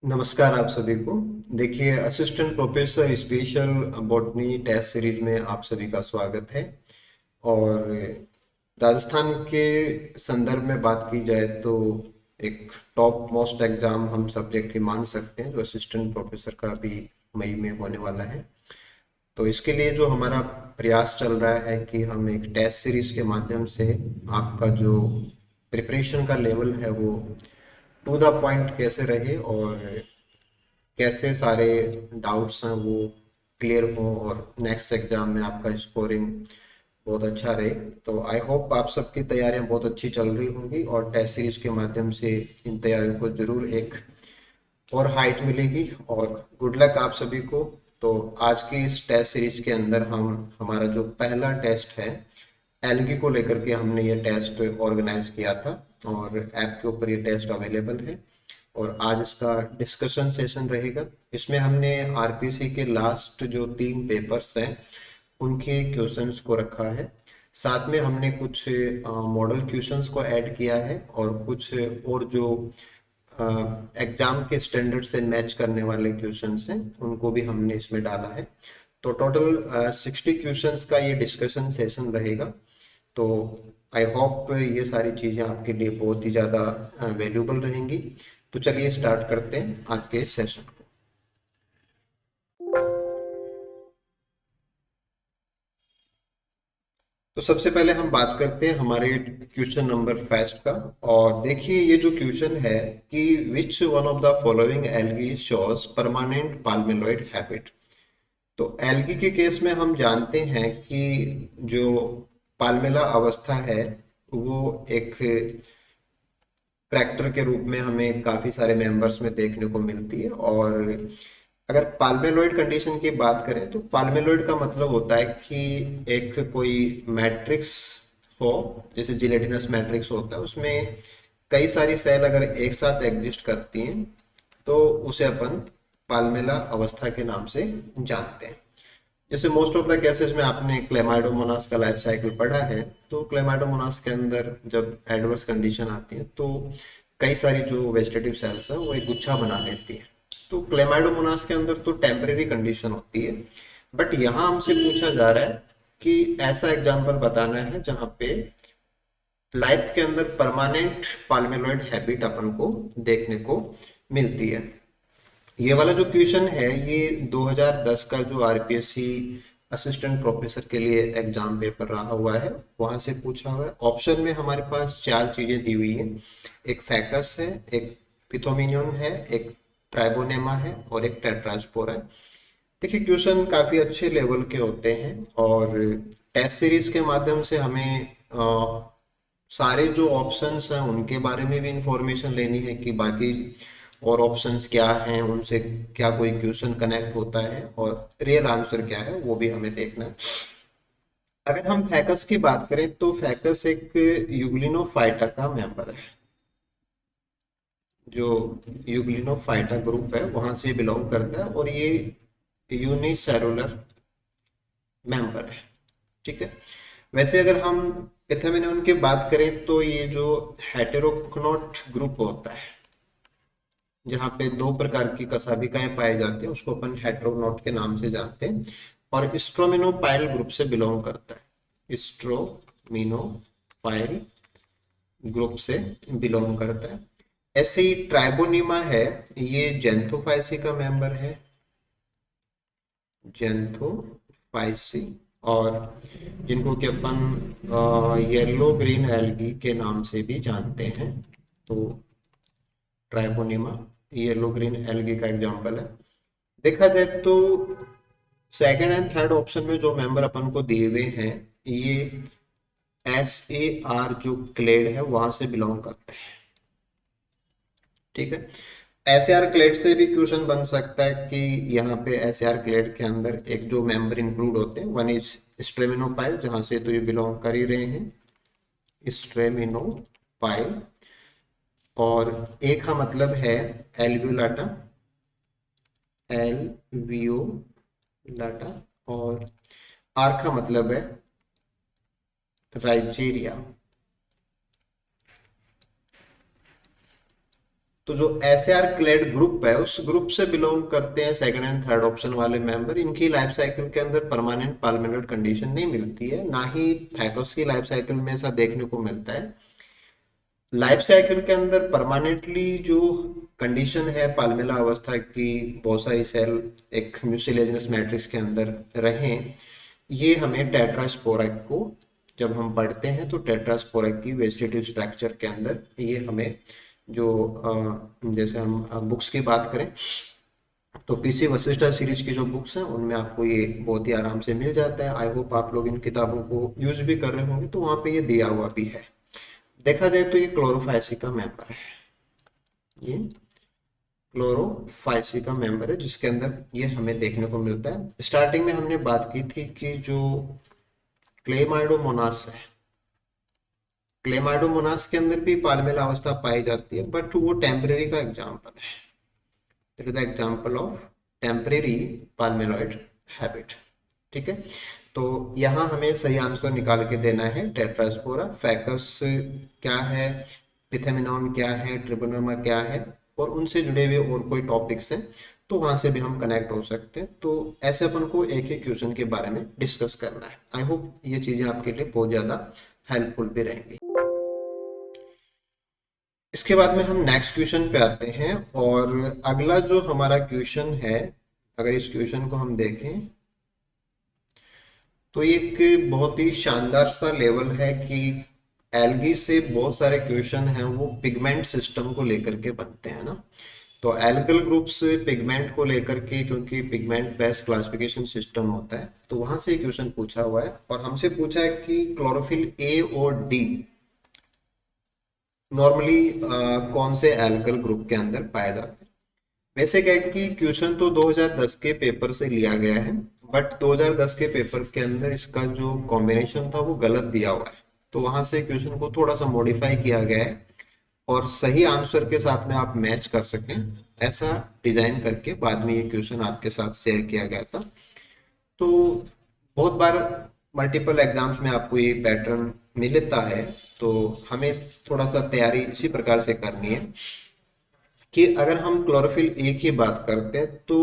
नमस्कार आप सभी को। देखिए, assistant professor special botany test series में आप सभी का स्वागत है। और राजस्थान के संदर्भ में बात की जाए तो एक टॉप मोस्ट एग्जाम हम सब्जेक्ट की मान सकते हैं, जो असिस्टेंट प्रोफेसर का भी मई में होने वाला है। तो इसके लिए जो हमारा प्रयास चल रहा है कि हम एक टेस्ट सीरीज के माध्यम से आपका जो प्रिपरेशन का लेवल है वो टू द पॉइंट कैसे रहे और कैसे सारे डाउट्स हैं वो क्लियर हो और नेक्स्ट एग्जाम में आपका स्कोरिंग बहुत अच्छा रहे। तो आई होप आप सबकी तैयारियां बहुत अच्छी चल रही होंगी और टेस्ट सीरीज के माध्यम से इन तैयारियों को जरूर एक और हाइट मिलेगी। और गुड लक आप सभी को। तो आज की इस टेस्ट सीरीज के अंदर हम हमारा जो पहला टेस्ट है, एलगी को लेकर के हमने ये टेस्ट ऑर्गेनाइज किया था और ऐप के ऊपर ये टेस्ट अवेलेबल है। और आज इसका डिस्कशन सेशन रहेगा। इसमें हमने आरपीसी के लास्ट जो 3 पेपर्स हैं उनके क्वेश्चंस को रखा है। साथ में हमने कुछ मॉडल क्वेश्चंस को ऐड किया है और कुछ और जो एग्जाम के स्टैंडर्ड से मैच करने वाले क्वेश्चंस हैं उनको भी हमने इसमें डाला है। तो टोटल 60 क्वेश्चंस का ये डिस्कशन सेशन रहेगा। तो आई होप ये सारी चीज़ें आपके लिए बहुत ही ज़्यादा वैल्यूबल रहेंगी। तो चलिए स्टार्ट करते हैं आज के सेशन को। तो सबसे पहले हम बात करते हैं हमारे क्वेश्चन नंबर फर्स्ट का। और देखिए, ये जो क्वेश्चन है कि which one of the following algae shows permanent palmelloid habit. तो एल्गी के केस में हम जानते हैं कि जो पाल्मेला अवस्था है वो एक करैक्टर के रूप में हमें काफी सारे मेंबर्स में देखने को मिलती है। और अगर पाल्मेलॉइड कंडीशन की बात करें तो पाल्मेलॉइड का मतलब होता है कि एक कोई मैट्रिक्स हो, जैसे जिलेटिनस मैट्रिक्स होता है, उसमें कई सारी सेल अगर एक साथ एग्जिस्ट करती हैं तो उसे अपन पाल्मेला अवस्था के नाम से जानते हैं। जैसे मोस्ट ऑफ द केसेस में आपने क्लेमाइडोमोनास का लाइफ साइकिल पढ़ा है। तो क्लेमाइडोमोनास के अंदर जब एडवर्स कंडीशन आती है तो कई सारी जो वेजिटेटिव सेल्स है वो एक गुच्छा बना लेती है। तो क्लेमाइडोमोनास के अंदर तो टेम्परेरी कंडीशन होती है। बट यहाँ हमसे पूछा जा रहा है कि ऐसा एग्जाम्पल बताना है जहाँ पे लाइफ के अंदर परमानेंट पाल्मेलॉइड हैबिट अपन को देखने को मिलती है। ये वाला जो क्वेश्चन है ये 2010 का जो आरपीएससी असिस्टेंट प्रोफेसर के लिए एग्जाम पेपर रहा हुआ है वहां से पूछा हुआ है। ऑप्शन में हमारे पास 4 चीजें दी हुई हैं। एक फैकस है, एक पिथोमिनियन है, एक ट्राइबोनेमा है और एक टेट्रास्पोरा है। देखिए, क्वेश्चन काफी अच्छे लेवल के होते हैं और टेस्ट सीरीज के माध्यम से हमें सारे जो ऑप्शंस हैं उनके बारे में भी इंफॉर्मेशन लेनी है कि बाकी और ऑप्शंस क्या हैं, उनसे क्या कोई क्वेश्चन कनेक्ट होता है और रियल आंसर क्या है वो भी हमें देखना है। अगर हम फैकस की बात करें तो फैकस एक यूग्लिनोफाइटा का मेंबर है। जो यूग्लिनोफाइटा ग्रुप है वहां से बिलोंग करता है और ये यूनिसेलुलर मेंबर है। ठीक है। वैसे अगर हम पिथेमिनोन की बात करें तो ये जो हेटेरोक्नोट ग्रुप होता है, जहाँ पे 2 प्रकार की कशाभिकाएं पाई जाती हैं, उसको अपन हेटेरोनॉट के नाम से जानते हैं और स्ट्रोमिनोपाइल ग्रुप से बिलोंग करता है। स्ट्रोमिनोपाइल ग्रुप से बिलोंग करता है। ऐसे ही ट्राइबोनीमा है, ये जेंथोफाइसी का मेंबर है, जेंथोफाइसी। और जिनको कि अपन येलो ग्रीन एल्गी के नाम से भी जानते हैं। तो ट्राइबोनीमा येलो ग्रीन एल्गी का एग्जांपल है। देखा जाए तो सेकंड एंड थर्ड ऑप्शन में जो मेंबर अपन को दिए हुए हैं ये SAR जो क्लेड है वहां से बिलोंग करते हैं। ठीक है। SAR क्लेड से भी क्वेश्चन बन सकता है कि यहाँ पे SAR क्लेड के अंदर एक जो मेंबर इंक्लूड होते हैं, वन इज स्ट्रेमिनोपाइल, जहां से तो ये बिलोंग कर ही रहे हैं, स्ट्रेमिनोपाइल। और एक का मतलब है एल्व्यूलाटा, एल्वियोलाटा। और आर का मतलब है राइजेरिया। तो जो एसएआर क्लेड ग्रुप है उस ग्रुप से बिलोंग करते हैं सेकंड एंड थर्ड ऑप्शन वाले मेंबर। इनकी लाइफ साइकिल के अंदर परमानेंट पार्लियामेंट कंडीशन नहीं मिलती है, ना ही फैकल्स की लाइफ साइकिल में ऐसा देखने को मिलता है। लाइफ साइकिल के अंदर परमानेंटली जो कंडीशन है पाल्मेला अवस्था की, बहुत सारी सेल एक म्यूसिलेजिनस मैट्रिक्स के अंदर रहें, ये हमें टेट्रास्पोरा को जब हम पढ़ते हैं तो टेट्रास्पोरा की वेजिटेटिव स्ट्रक्चर के अंदर ये हमें जो जैसे हम बुक्स की बात करें तो पीसी वशिष्ठा सीरीज की जो बुक्स हैं उनमें आपको ये बहुत ही आराम से मिल जाता है। आई होप आप लोग इन किताबों को यूज भी कर रहे होंगे, तो वहाँ पे ये दिया हुआ भी है। देखा जाए तो ये क्लोरोफाइसी का मेंबर है, ये क्लोरोफाइसी का मेंबर है जिसके अंदर ये हमें देखने को मिलता है। स्टार्टिंग में हमने बात की थी कि जो क्लेमाइडोमोनास है, क्लेमाइडोमोनास के अंदर भी पाल्मेला अवस्था पाई जाती है, बट वो टेम्परेरी का एग्जाम्पल है। It is the example of temporary palmelloid habit. ठीक है, तो यहाँ हमें सही आंसर निकाल के देना है। टेट्रास्पोरा, फैकस क्या है, पिथेमिनॉन क्या है, ट्रिबोनोमा क्या है, और उनसे जुड़े हुए और कोई टॉपिक्स हैं तो वहां से भी हम कनेक्ट हो सकते हैं। तो ऐसे अपन को एक एक क्वेश्चन के बारे में डिस्कस करना है। आई होप ये चीजें आपके लिए बहुत ज्यादा हेल्पफुल भी रहेंगी। इसके बाद में हम नेक्स्ट क्वेश्चन पे आते हैं, और अगला जो हमारा क्वेश्चन है, अगर इस क्वेश्चन को हम देखें तो एक बहुत ही शानदार सा लेवल है कि एल्गी से बहुत सारे क्वेश्चन हैं वो पिगमेंट सिस्टम को लेकर के बनते हैं ना। तो एल्गल ग्रुप्स पिगमेंट को लेकर के, क्योंकि पिगमेंट बेस्ड क्लासिफिकेशन सिस्टम होता है, तो वहां से क्वेश्चन पूछा हुआ है और हमसे पूछा है कि क्लोरोफिल ए और डी नॉर्मली कौन से एल्गल ग्रुप के अंदर पाया जाता है। वैसे क्या है कि क्वेश्चन तो 2010 के पेपर से लिया गया है, बट 2010 के पेपर के अंदर इसका जो कॉम्बिनेशन था वो गलत दिया हुआ है, तो वहां से क्वेश्चन को थोड़ा सा मॉडिफाई किया गया है और सही आंसर के साथ में आप मैच कर सकें ऐसा डिजाइन करके बाद में ये क्वेश्चन आपके साथ शेयर किया गया था। तो बहुत बार मल्टीपल एग्जाम्स में आपको ये पैटर्न मिलता है, तो हमें थोड़ा सा तैयारी इसी प्रकार से करनी है कि अगर हम क्लोरोफिल ए की बात करते हैं तो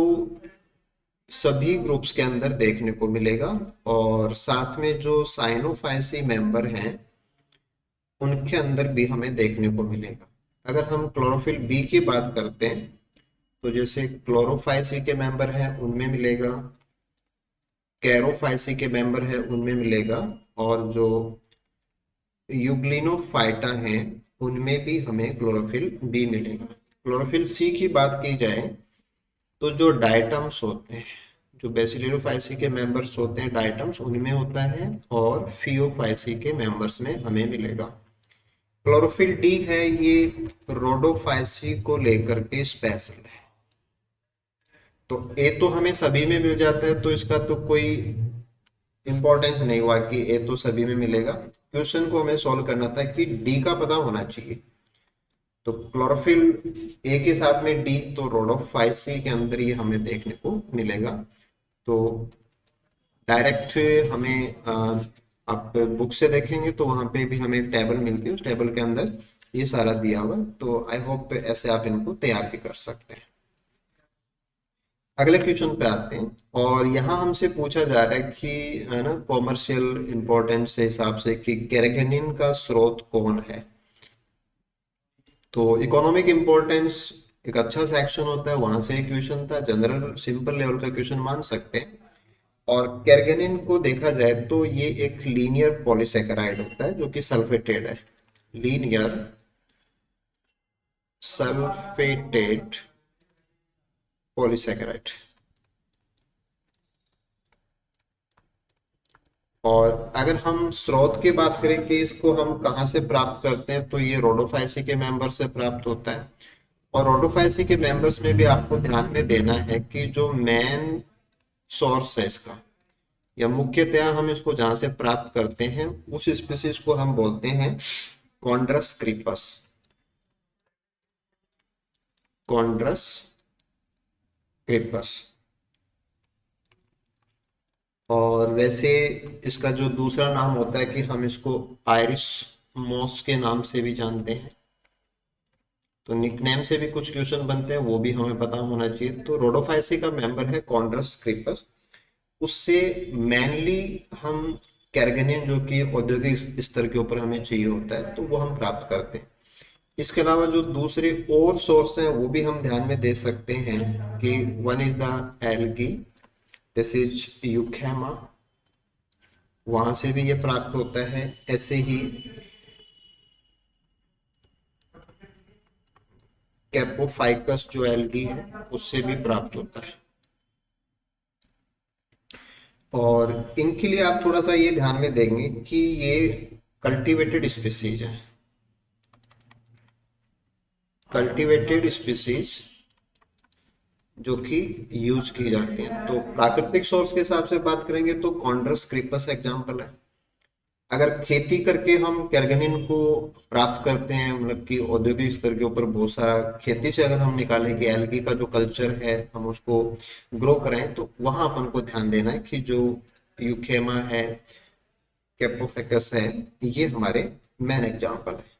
सभी ग्रुप्स के अंदर देखने को मिलेगा, और साथ में जो साइनोफाइसी मेंबर हैं उनके अंदर भी हमें देखने को मिलेगा। अगर हम क्लोरोफिल बी की बात करते हैं तो जैसे क्लोरोफाइसी के मेंबर हैं उनमें मिलेगा, कैरोफाइसी के मेंबर है उनमें मिलेगा, और जो यूग्लिनोफाइटा हैं उनमें भी हमें क्लोरोफिल बी मिलेगा। क्लोरोफिल सी की बात की जाए तो जो डायटम्स होते हैं, जो बेसिलियोफाइसी के मेंबर्स होते हैं डायटम्स उनमें होता है, और फियोफाइसी के मेंबर्स में हमें मिलेगा। क्लोरोफिल डी है ये रोडोफाइसी को लेकर के स्पेशल है, तो ए तो हमें सभी में मिल जाता है तो इसका तो कोई इंपॉर्टेंस नहीं हुआ कि ए तो सभी में मिलेगा। क्वेश्चन को हमें सॉल्व करना था कि डी का पता होना चाहिए, तो क्लोरोफिल ए के साथ में डी, तो रोडोफाइसी के अंदर ये हमें देखने को मिलेगा। तो डायरेक्ट हमें आप बुक से देखेंगे तो वहां पे भी हमें टेबल मिलती है, उस टेबल के अंदर ये सारा दिया हुआ है, तो आई होप ऐसे आप इनको तैयार भी कर सकते हैं। अगले क्वेश्चन पे आते हैं, और यहाँ हमसे पूछा जा रहा है कि है ना कॉमर्शियल इंपॉर्टेंस के हिसाब से कि कैरगेनिन का स्रोत कौन है। तो इकोनॉमिक इंपॉर्टेंस एक अच्छा सेक्शन होता है, वहां से क्वेश्चन था, जनरल सिंपल लेवल का क्वेश्चन मान सकते हैं। और कैरगेनिन को देखा जाए तो ये एक लीनियर पॉलीसेकेराइड होता है जो कि सल्फेटेड है, लीनियर सल्फेटेड पॉलीसेकेराइड। और अगर हम स्रोत की बात करें कि इसको हम कहाँ से प्राप्त करते हैं तो ये रोडोफाइसी के मेंबर से प्राप्त होता है। और रोडोफाइसी के मेंबर्स में भी आपको ध्यान में देना है कि जो मेन सोर्स है इसका, या मुख्यतया हम इसको जहां से प्राप्त करते हैं उस स्पीसीज को हम बोलते हैं कॉन्ड्रस क्रीपस, कॉन्ड्रस क्रीपस। और वैसे इसका जो दूसरा नाम होता है कि हम इसको आयरिश मॉस के नाम से भी जानते हैं। तो निकनेम से भी कुछ क्वेश्चन बनते हैं, वो भी हमें पता होना चाहिए। तो रोडोफाइसी का मेंबर है कॉन्ड्रस क्रीपस, उससे मेनली हम कैरगेनियन जो कि औद्योगिक स्तर के ऊपर हमें चाहिए होता है तो वो हम प्राप्त करते हैं। इसके अलावा जो दूसरे और सोर्स हैं वो भी हम ध्यान में दे सकते हैं कि one is the algae, this is Eucheuma, वहां से भी ये प्राप्त होता है। ऐसे ही कैपोफाइकस जो एल्गी है उससे भी प्राप्त होता है। और इनके लिए आप थोड़ा सा ये ध्यान में देंगे कि ये कल्टीवेटेड स्पीसीज है, कल्टीवेटेड स्पीसीज जो कि यूज की जाती हैं। तो प्राकृतिक सोर्स के हिसाब से बात करेंगे तो कॉन्ड्रस क्रीपस एग्जाम्पल है। अगर खेती करके हम कैरगेनिन को प्राप्त करते हैं, मतलब कि औद्योगिक स्तर के ऊपर बहुत सारा खेती से अगर हम निकालें कि एल्गी का जो कल्चर है हम उसको ग्रो करें, तो वहां अपन को ध्यान देना है कि जो यूकेमा है, कैपोफेकस है, ये हमारे मेन एग्जाम्पल है।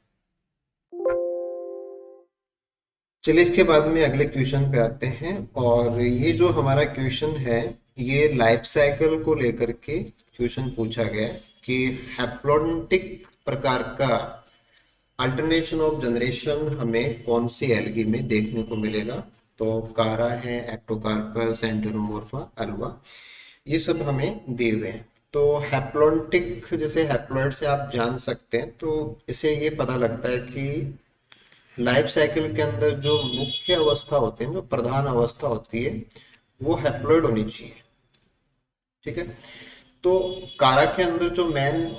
चलिए इसके बाद में अगले क्वेश्चन पे आते हैं। और ये जो हमारा क्वेश्चन है ये लाइफ साइकिल को लेकर के क्वेश्चन पूछा गया है कि हैप्लोनिटिक प्रकार का अल्टरनेशन ऑफ जनरेशन हमें कौन सी एल्गी में देखने को मिलेगा। तो कारा है, एक्टोकार्पस, एंटेरोमोर्फा, अल्वा, ये सब हमें दिए हुए हैं। तो हैप्लोनिटिक जैसे हैप्लॉइड से आप जान सकते हैं, तो इसे ये पता लगता है कि लाइफ साइकिल के अंदर जो मुख्य अवस्था होती है, जो प्रधान अवस्था होती है, वो हैप्लॉइड होनी चाहिए। ठीक है, तो कारा के अंदर जो मेन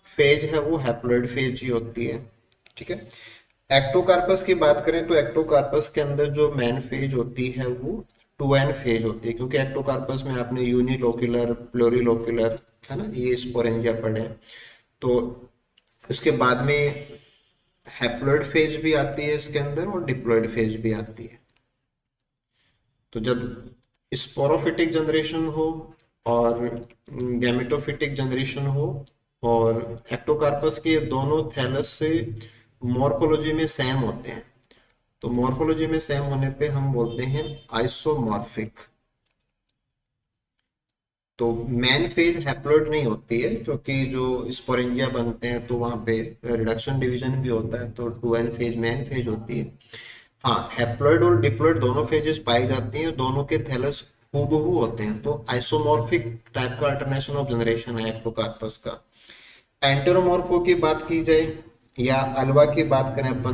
फेज है वो हैप्लॉइड फेज ही होती है। ठीक है, एक्टोकार्पस की बात करें तो एक्टोकार्पस के अंदर जो मेन फेज होती है वो 2n फेज होती है, क्योंकि एक्टोकार्पस में आपने यूनिलोक्यूलर, प्लोरीलोक्यूलर, है ना, ये स्पोरेंजिया पढ़े हैं। तो उसके बाद में हैप्लॉइड फेज भी आती है इसके अंदर और डिप्लॉइड फेज भी आती है। तो जब स्पोरोफिटिक जनरेशन हो और गैमेटोफिटिक जनरेशन हो और एक्टोकार्पस के दोनों थैलस से मॉर्फोलॉजी में सेम होते हैं, तो मॉर्फोलॉजी में सेम होने पे हम बोलते हैं आइसोमॉर्फिक। तो मेन फेज हैप्लॉइड नहीं होती है, क्योंकि जो स्पोरेंजिया बनते हैं तो वहां पे रिडक्शन डिवीजन भी होता है, तो 2n फेज मेन फेज होती है। हाँ, हैप्लॉइड और डिप्लॉइड दोनों फेजेस पाई जाती हैं, दोनों के थैलस हूबहू होते हैं, तो आइसोमॉर्फिक टाइप का अल्टरनेशन ऑफ जनरेशन है एक्टोकार्पस का। एंटेरोमॉर्फो की बात की जाए या अल्वा की बात करें अपन,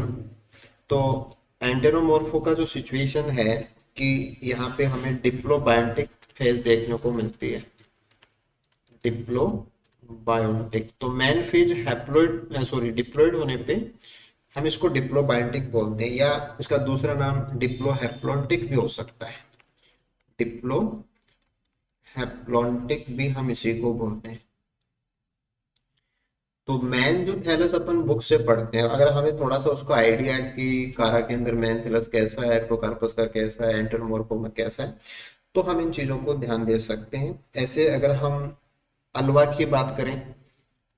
तो एंटेरोमॉर्फो का जो सिचुएशन है कि यहाँ पे हमें डिप्लोबायोटिक फेज देखने को मिलती है, डिप्लोबायोटिक। तो main phase haploid sorry diploid होने पे हम इसको डिप्लोबायोटिक बोलते हैं, या इसका दूसरा नाम डिप्लोहैप्लॉन्टिक भी हो सकता है। डिप्लोहैप्लॉन्टिक भी हम इसी को बोलते हैं। तो मैन जो थैलस अपन बुक से पढ़ते हैं, अगर हमें थोड़ा सा उसका आइडिया है कि कारा के अंदर मैन थैलस कैसा है, एक्टोकार्पस का कैसा है, एंटेरोमॉर्फो में कैसा है, तो हम इन चीजों को ध्यान दे सकते हैं। ऐसे अगर हम अल्वा की बात करें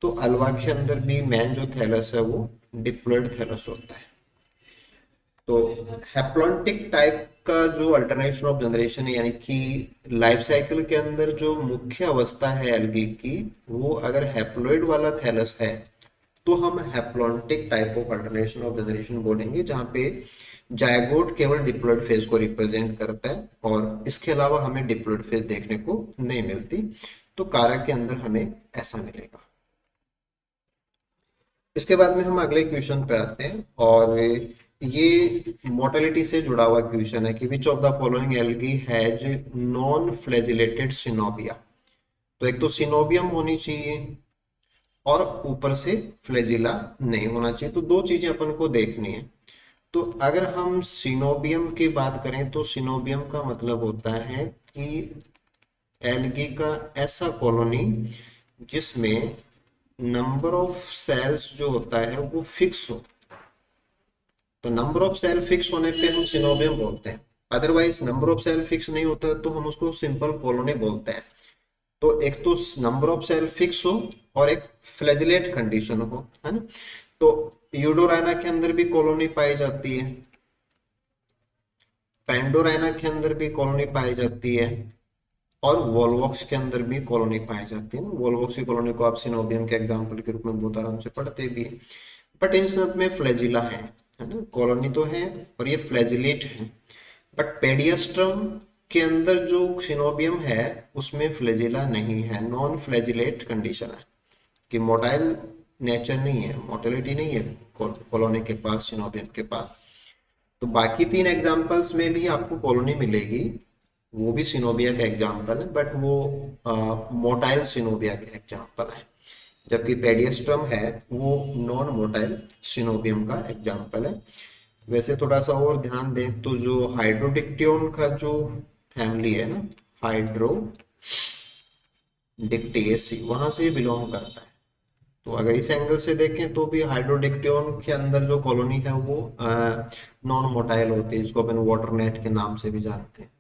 तो अल्वा के अंदर भी मैन जो थैलस है वो डिप्लॉइड थैलस होता है। तो हैप्लॉन्टिक टाइप का जो अल्टरनेशन ऑफ जनरेशन है, यानी कि लाइफ साइकिल के अंदर जो मुख्य अवस्था है एल्गी की, वो अगर हैप्लॉइड वाला थैलस है तो हम haplontic type of alternation of generation बोलेंगे, जहाँ पे जायगोट केवल डिप्लॉइड फेज को रिप्रेजेंट करता है और इसके अलावा हमें डिप्लॉइड फेज देखने को नहीं मिलती। तो कारक के अंदर हमें ऐसा मिलेगा। इसके बाद में हम अगले क्वेश्चन पे आते हैं, और ये मोर्टेलिटी से जुड़ा हुआ क्वेश्चन है कि which of the following algae has non flagellated coenobia. तो एक तो सिनोबियम होनी चाहिए और ऊपर से फ्लैजिला नहीं होना चाहिए, तो दो चीजें अपन को देखनी है। तो अगर हम सिनोबियम की बात करें तो सिनोबियम का मतलब होता है कि एल्गी का ऐसा कॉलोनी जिसमें नंबर ऑफ सेल्स जो होता है वो फिक्स हो। तो नंबर ऑफ सेल फिक्स होने पे हम सिनोबियम बोलते हैं, otherwise number of cell fix नहीं होता तो हम उसको सिंपल कॉलोनी बोलते हैं। तो एक तो नंबर ऑफ सेल फिक्स हो और एक फ्लैजिलेट कंडीशन हो, है ना। तो यूडोराना के अंदर भी कॉलोनी पाई जाती है, पेंडोराइना के अंदर भी कॉलोनी पाई जाती है और वोल्वॉक्स के अंदर भी कॉलोनी पाई जाती है ना। वोल्वॉक्स की कॉलोनी को आप सिनोबियम के एग्जाम्पल के रूप में बहुत आराम से पढ़ते भी हैं। बट इन सब में फ्लैजिला है ना, कॉलोनी तो है और ये फ्लैजिलेट है। बट पेडियस्ट्रम के अंदर जो सिनोबियम है उसमें फ्लैजिला नहीं है, नॉन फ्लैजिलेट कंडीशन है कि मोटाइल नेचर नहीं है, मोटिलिटी नहीं है कॉलोनी के पास, सिनोबियम के पास। तो बाकी तीन एग्जाम्पल्स में भी आपको कॉलोनी मिलेगी, वो भी सिनोबिया का एग्जाम्पल है बट वो मोटाइल सिनोबिया के एग्जाम्पल है। जबकि पेडियस्ट्रम है वो नॉन मोटाइल सिनोबियम का एग्जाम्पल है। वैसे थोड़ा सा और ध्यान दें तो जो हाइड्रोडिक्टियोन का जो फैमिली है ना, हाइड्रोडिक्टिएसी, वहां से बिलोंग करता है। तो अगर इस एंगल से देखें तो भी हाइड्रोडिक्टियोन के अंदर जो कॉलोनी है वो नॉन मोटाइल होती है, जिसको अपन वाटर नेट के नाम से भी जानते हैं।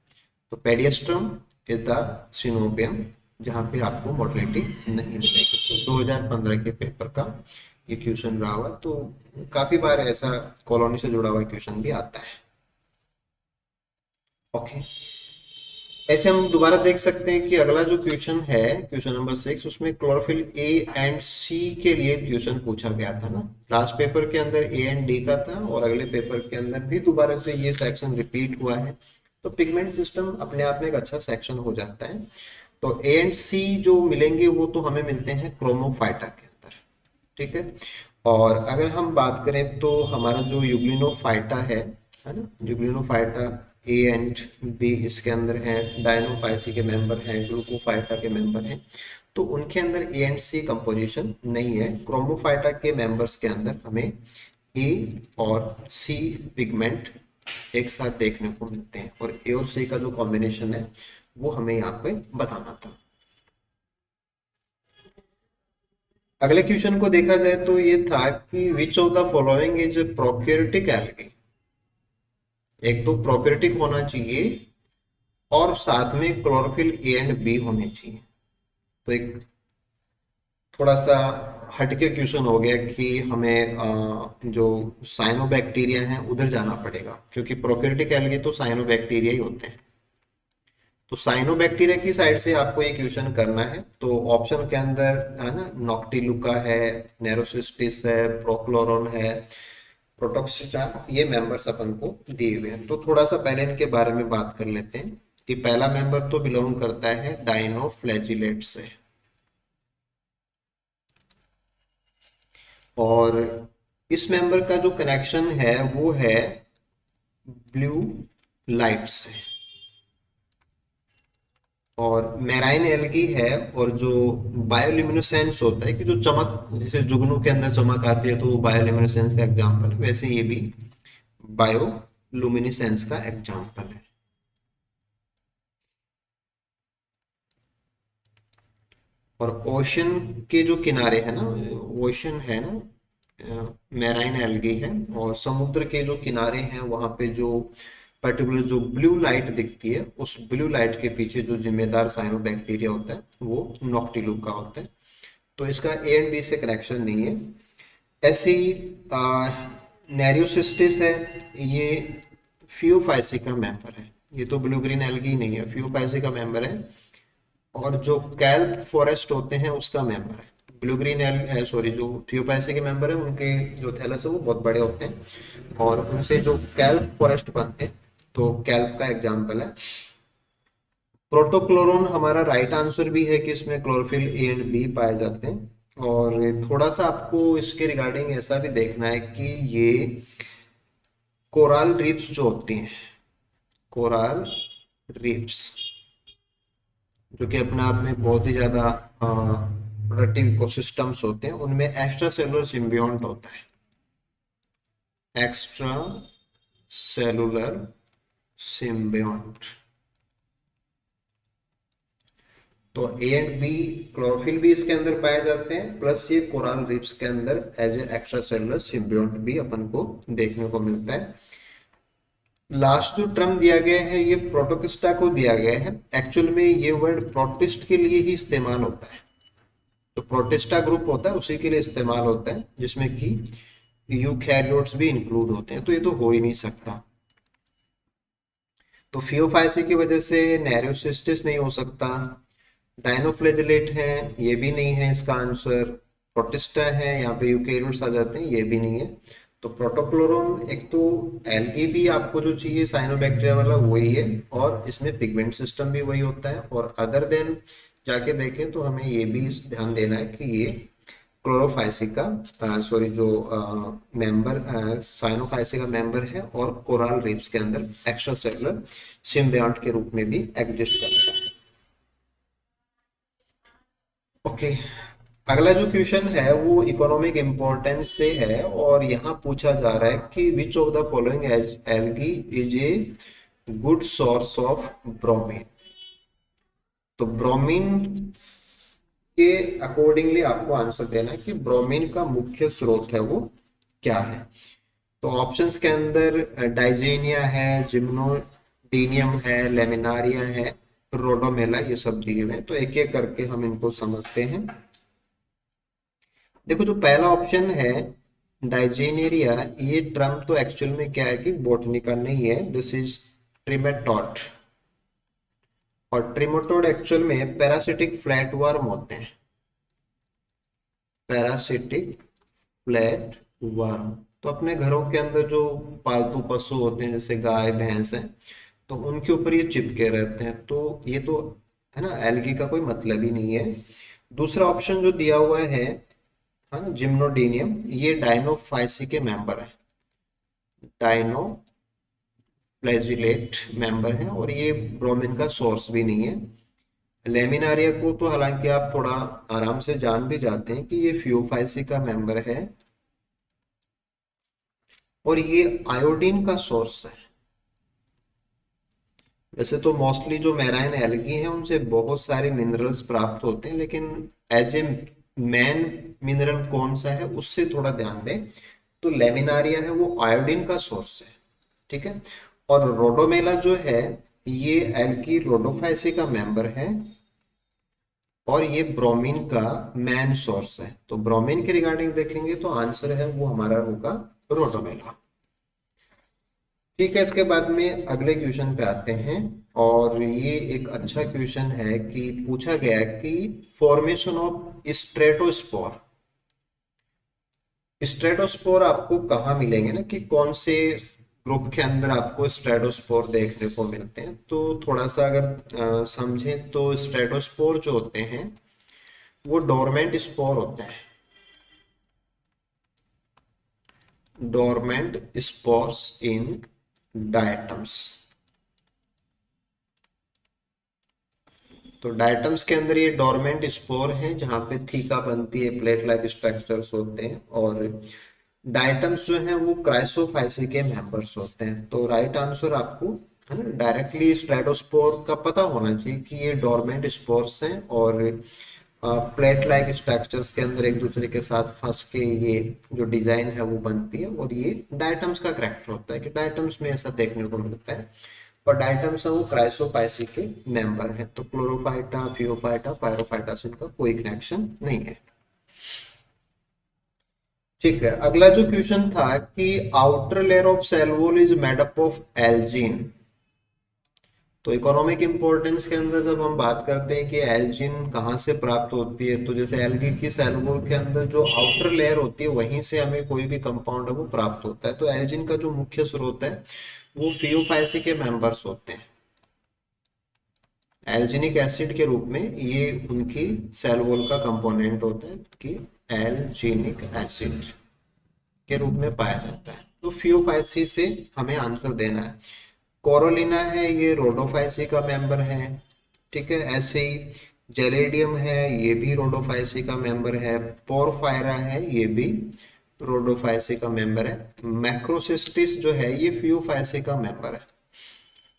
तो पेडियस्ट्रम इज द सिनोबियम जहाँ पे आपको मोटिलिटी नहीं मिलेगी। तो 2015 के पेपर का ये क्वेश्चन रहा हुआ, तो काफी बार ऐसा कॉलोनी से जुड़ा हुआ क्वेश्चन भी आता है। ओके, ऐसे हम दोबारा देख सकते हैं कि अगला जो क्वेश्चन है, क्वेश्चन नंबर 6, उसमें क्लोरोफिल ए एंड सी के लिए क्वेश्चन पूछा गया था ना। लास्ट पेपर के अंदर ए एंड डी का था और अगले पेपर के अंदर भी दोबारा से ये सेक्शन रिपीट हुआ है। तो पिगमेंट सिस्टम अपने आप में एक अच्छा सेक्शन हो जाता है। तो ए एंड सी जो मिलेंगे वो तो हमें मिलते हैं क्रोमोफाइटा के अंदर, ठीक है। और अगर हम बात करें तो हमारा जो यूग्लिनोफाइटा है ना, यूग्लिनोफाइटा ए एंड बी इसके अंदर हैं, डायनोफाइसी के मेंबर हैं, ग्लूकोफाइटा के मेंबर हैं। तो उनके अंदर ए एंड सी कंपोजिशन नहीं है। क्रोमोफाइटा के मेंबर्स के अंदर हमें ए और सी पिगमेंट एक साथ देखने को मिलते हैं और ए और सी का जो कॉम्बिनेशन है वो हमें यहाँ पे बताना था। अगले क्वेश्चन को देखा जाए तो ये था कि which of the following is prokaryotic algae. एक तो प्रोकैरियोटिक होना चाहिए और साथ में क्लोरोफिल ए एंड बी होने चाहिए। तो एक थोड़ा सा हटके क्वेश्चन हो गया कि हमें जो साइनोबैक्टीरिया हैं उधर जाना पड़ेगा, क्योंकि प्रोकैरियोटिक एल्गी तो साइनोबैक्टीरिया ही होते हैं। तो साइनोबैक्टीरिया की साइड से आपको ये क्वेश्चन करना है। तो ऑप्शन के अंदर है ना, नॉक्टिलुका है, नेरोसिस्टिस है, प्रोक्लोरोन है, प्रोटोक्सिटा, ये मेंबर्स अपन को दिए हुए हैं। तो थोड़ा सा पहले इनके बारे में बात कर लेते हैं कि पहला मेंबर तो बिलोंग करता है डायनोफ्लैजिलेट से, और इस मेंबर का जो कनेक्शन है वो है ब्लू लाइट से। और मेराइन एल्गी है, और जो बायोल्यूमिनेसेंस होता है कि जो चमक, जैसे जुगनू के अंदर चमक आती है तो वो बायोल्यूमिनेसेंस का एग्जांपल है, वैसे ये भी बायोलुमिनेसेंस का एग्जांपल है। और ओशन के जो किनारे है ना, ओशन है ना, मैराइन एल्गी है, और समुद्र के जो किनारे हैं वहां पे जो पर्टिकुलर जो ब्लू लाइट दिखती है, उस ब्लू लाइट के पीछे जो जिम्मेदार साइनोबैक्टीरिया होता है वो नॉक्टिलुका होता है। तो इसका ए एंड बी से कनेक्शन नहीं है। ऐसे ही नेरियोसिस्टिस है, ये फियोफाइसी का मेंबर है। ये तो ब्लू ग्रीन एल्गी नहीं है, फियोफाइसी का मेंबर है। और जो कैल्प फॉरेस्ट होते हैं उसका मेंबर है। ब्लू ग्रीन सॉरी, जो थियोपाइसी के मेंबर है उनके जो थैलस है वो बहुत बड़े होते हैं और उनसे जो कैल्प फॉरेस्ट बनते हैं, तो कैल्प का एग्जाम्पल है। प्रोटोक्लोरोन हमारा राइट आंसर भी है कि इसमें क्लोरोफिल ए एंड बी पाए जाते हैं। और थोड़ा सा आपको इसके रिगार्डिंग ऐसा भी देखना है कि ये कोराल रीफ्स जो होती हैं, कोराल रीफ्स जो कि अपने आप में बहुत ही ज्यादा प्रोडक्टिव इकोसिस्टम्स होते हैं, उनमें एक्स्ट्रा सेलुलर सिम्बियोंट होता है, एक्स्ट्रा सेलुलर सिम्बियोंट। तो ए एंड बी, क्लोरोफिल भी इसके अंदर पाए जाते हैं, प्लस ये कोराल रीफ्स के अंदर एज ए एक्स्ट्रा सेलुलर सिम्बियोंट भी अपन को देखने को मिलता है। लास्ट जो टर्म दिया गया है ये प्रोटोकिस्टा को दिया गया है। एक्चुअल में ये वर्ड प्रोटिस्ट के लिए ही इस्तेमाल होता है। तो प्रोटिस्टा ग्रुप होता है उसी के लिए इस्तेमाल होता है, जिसमें कि यूकैरियोट्स भी इंक्लूड होते हैं। तो ये तो हो ही नहीं सकता। तो फियोफाइसी की वजह से नेरियोसिस्टिस नहीं हो सकता। डाइनोफ्लैजेलेट है, ये भी नहीं है इसका आंसर। प्रोटिस्टा है, यहाँ पे यूकेरियोट्स आ जाते हैं, ये भी नहीं है। तो प्रोटोक्लोरोन एक तो एल्गी भी आपको जो चाहिए साइनोबैक्टीरिया वाला वही है, और इसमें पिगमेंट सिस्टम भी वही होता है। और अदर देन जाके देखें तो हमें ये भी ध्यान देना है कि ये क्लोरोफाइसी का सॉरी जो मेंबर साइनोफाइसी का मेंबर है, और कोरल रीफ्स के अंदर एक्स्ट्रा सेलुलर सिम्बियोट के रूप में भी एग्जिस्ट करता है। ओके, अगला जो क्वेश्चन है वो इकोनॉमिक इम्पोर्टेंस से है, और यहाँ पूछा जा रहा है कि which of the following algae is a good source of bromine. तो ब्रोमीन के अकॉर्डिंगली आपको आंसर देना है कि ब्रोमीन का मुख्य स्रोत है वो क्या है। तो ऑप्शंस के अंदर डाइजीनिया है, जिम्नोडीनियम है, लेमिनारिया है, रोडोमेला, ये सब दिए हुए हैं। तो एक एक करके हम इनको समझते हैं। देखो, जो पहला ऑप्शन है डाइजेनेरिया, ये टर्म तो एक्चुअल में क्या है कि बॉटनी का नहीं है, दिस इज ट्रिमेटोड। और ट्रिमेटोड एक्चुअल में पैरासिटिक फ्लैट वर्म होते हैं, पैरासिटिक फ्लैट वर्म। तो अपने घरों के अंदर जो पालतू पशु होते हैं जैसे गाय भैंस है, तो उनके ऊपर ये चिपके रहते हैं। तो ये तो है ना, एल्गी का कोई मतलब ही नहीं है। दूसरा ऑप्शन जो दिया हुआ है ना, जिम्नोडीनियम, ये डाइनोफाइसी के मेंबर है, डाइनोफ्लैजिलेट मेंबर है, और ये ब्रोमीन का सोर्स भी नहीं है। लेमिनारिया को तो हालांकि आप थोड़ा आराम से जान भी जाते हैं कि ये फियोफाइसी का मेंबर है, और ये आयोडीन का सोर्स है। वैसे तो मोस्टली जो मैराइन एल्गी हैं उनसे बहुत सारे मिनरल्स प्राप्त होते हैं, लेकिन एज ए मेन मिनरल कौन सा है उससे थोड़ा ध्यान दें। तो लेमिनारिया है वो आयोडीन का सोर्स है, ठीक है। और रोडोमेला जो है ये एल्गी रोडोफाइसी का मेंबर है, और ये ब्रोमीन का मेन सोर्स है। तो ब्रोमीन के रिगार्डिंग देखेंगे तो आंसर है वो हमारा होगा रोडोमेला। ठीक है, इसके बाद में अगले क्वेश्चन पे आते हैं, और ये एक अच्छा क्वेश्चन है कि पूछा गया है कि फॉर्मेशन ऑफ स्ट्रेटोस्पोर। स्ट्रेटोस्पोर आपको कहाँ मिलेंगे ना, कि कौन से ग्रुप के अंदर आपको स्ट्रेटोस्पोर देखने को मिलते हैं। तो थोड़ा सा अगर समझें तो स्ट्रेटोस्पोर जो होते हैं वो डोरमेंट स्पोर होते हैं, डोरमेंट स्पोर्स इन डायटम्स। तो डायटम्स के अंदर ये डोरमेंट स्पोर है जहां पे थीका बनती है, प्लेट लाइक स्ट्रक्चर्स होते हैं, और डायटम्स जो हैं वो क्राइसोफाइसी के मेंबर्स होते हैं। तो राइट आंसर आपको है ना डायरेक्टली स्ट्रेटोस्पोर का पता होना चाहिए कि ये डोरमेंट स्पोर्स हैं, और प्लेट लाइक स्ट्रक्चर्स के अंदर एक दूसरे के साथ फंस के ये जो डिजाइन है वो बनती है। और ये डायटम्स का करेक्टर होता है कि डायटम्स में ऐसा देखने को मिलता है, और डायटम्स है वो क्राइसोपाइसी के मेंबर है। तो क्लोरोफाइटा, फियोफाइटा, पायरोफाइटा से इनका कोई कनेक्शन नहीं है। ठीक है, अगला जो क्वेश्चन था कि outer layer of cell wall is made up of algin. तो इकोनॉमिक इंपॉर्टेंस के अंदर जब हम बात करते हैं कि एल्जिन कहाँ से प्राप्त होती है, तो जैसे एल्गी की सेल वॉल के अंदर जो आउटर लेयर होती है वहीं से हमें कोई भी कंपाउंड है वो प्राप्त होता है। तो एल्जिन का जो मुख्य स्रोत है वो फियोफाइसी के मेंबर्स होते हैं। एल्जिनिक एसिड के रूप में ये उनकी सेल वॉल का कंपोनेंट होता है कि एल्जिनिक एसिड के रूप में पाया जाता है। तो फियोफाइसी से हमें आंसर देना है। कोरोलिना है, ये रोडोफाइसी का मेंबर है, ठीक है। ऐसे ही जेलेडियम है, ये भी रोडोफाइसी का मेंबर है। पोरफायरा है, ये भी रोडोफाइसी का मेंबर है। मैक्रोसिस्टिस जो है ये फियोफाइसी का मेंबर है।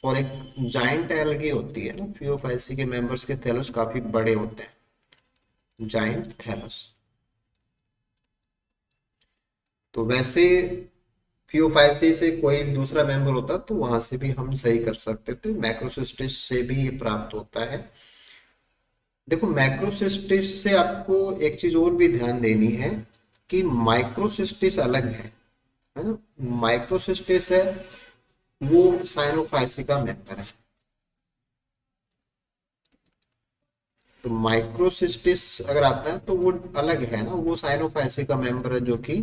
और एक जाइंट एल्गी होती है ना, फियोफाइसी के मेंबर्स के थैलस काफी बड़े होते हैं, जाइंट थैलस। तो वैसे फियोफाइसी से कोई दूसरा मेंबर होता तो वहां से भी हम सही कर सकते थे। मैक्रोसिस्टिस से भी ये प्राप्त होता है। देखो, मैक्रोसिस्टिस से आपको एक चीज और भी ध्यान देनी है कि माइक्रोसिस्टिस अलग है ना। माइक्रोसिस्टिस है वो साइनोफाइसी का मेंबर है। तो माइक्रोसिस्टिस अगर आता है तो वो अलग है ना, वो साइनोफाइसी का मेंबर है जो कि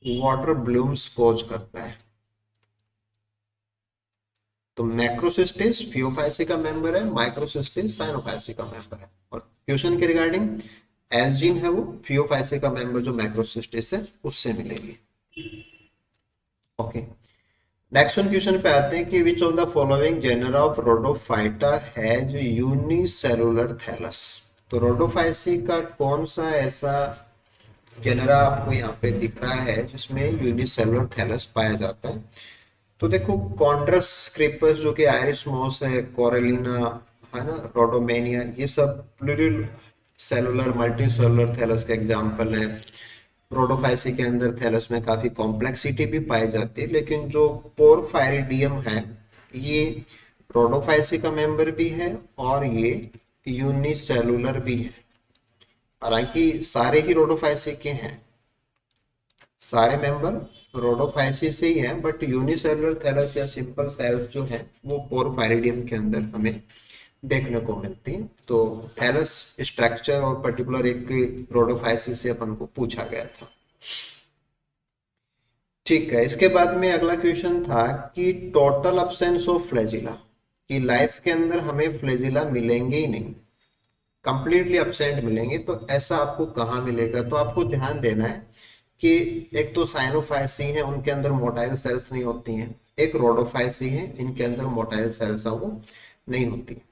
वाटर ब्लूम्स कोज करता है। तो मैक्रोसिस्टिस फियोफाइसी का मेंबर है, माइक्रोसिस्टिस साइनोफाइसी का मेंबर है। और क्वेश्चन के रिगार्डिंग एल्जीन है वो फियोफाइसी का मेंबर जो मैक्रोसिस्टिस है उससे मिलेगी। ओके, नेक्स्ट वन क्वेश्चन पे आते हैं कि which of the following genera of rhodophyta has unicellular thallus. तो रोडोफाइसी का कौन सा ऐसा जेनरा आपको यहाँ पे दिख रहा है जिसमें यूनिसेलुलर थैलस पाया जाता है। तो देखो कॉन्ड्रस क्रीपर्स जो कि आयरिस मॉस है, कोरेलिना है ना, रोडोमेनिया, ये सब plural cellular multi cellular thallus का एग्जाम्पल है। रोडोफाइसी के अंदर थैलस में काफी कॉम्प्लेक्सिटी भी पाई जाती है, लेकिन जो पोरफायरिडियम है ये रोडोफाइसी का मेंबर भी है और ये यूनिसेलुलर भी है। हालांकि सारे ही रोडोफाइसी के हैं, सारे मेंबर रोडोफाइसी से ही हैं, बट यूनिसेलुलर थैलस या सिंपल सेल्स जो है वो पोरफायरिडियम के अंदर हमें देखने को मिलती है। तो थैलस स्ट्रक्चर और पर्टिकुलर एक रोडोफाइसी से अपन को पूछा गया था। ठीक है, इसके बाद में अगला क्वेश्चन था कि टोटल अब्सेंस ऑफ फ्लैजिला, कि लाइफ के अंदर हमें फ्लैजिला मिलेंगे ही नहीं, कंप्लीटली अब्सेंट मिलेंगे, तो ऐसा आपको कहाँ मिलेगा। तो आपको ध्यान देना है कि एक तो साइनोफाइसी है उनके अंदर मोटाइल सेल्स नहीं होती हैं, एक रोडोफाइसी है इनके अंदर मोटाइल सेल्स वो नहीं होती।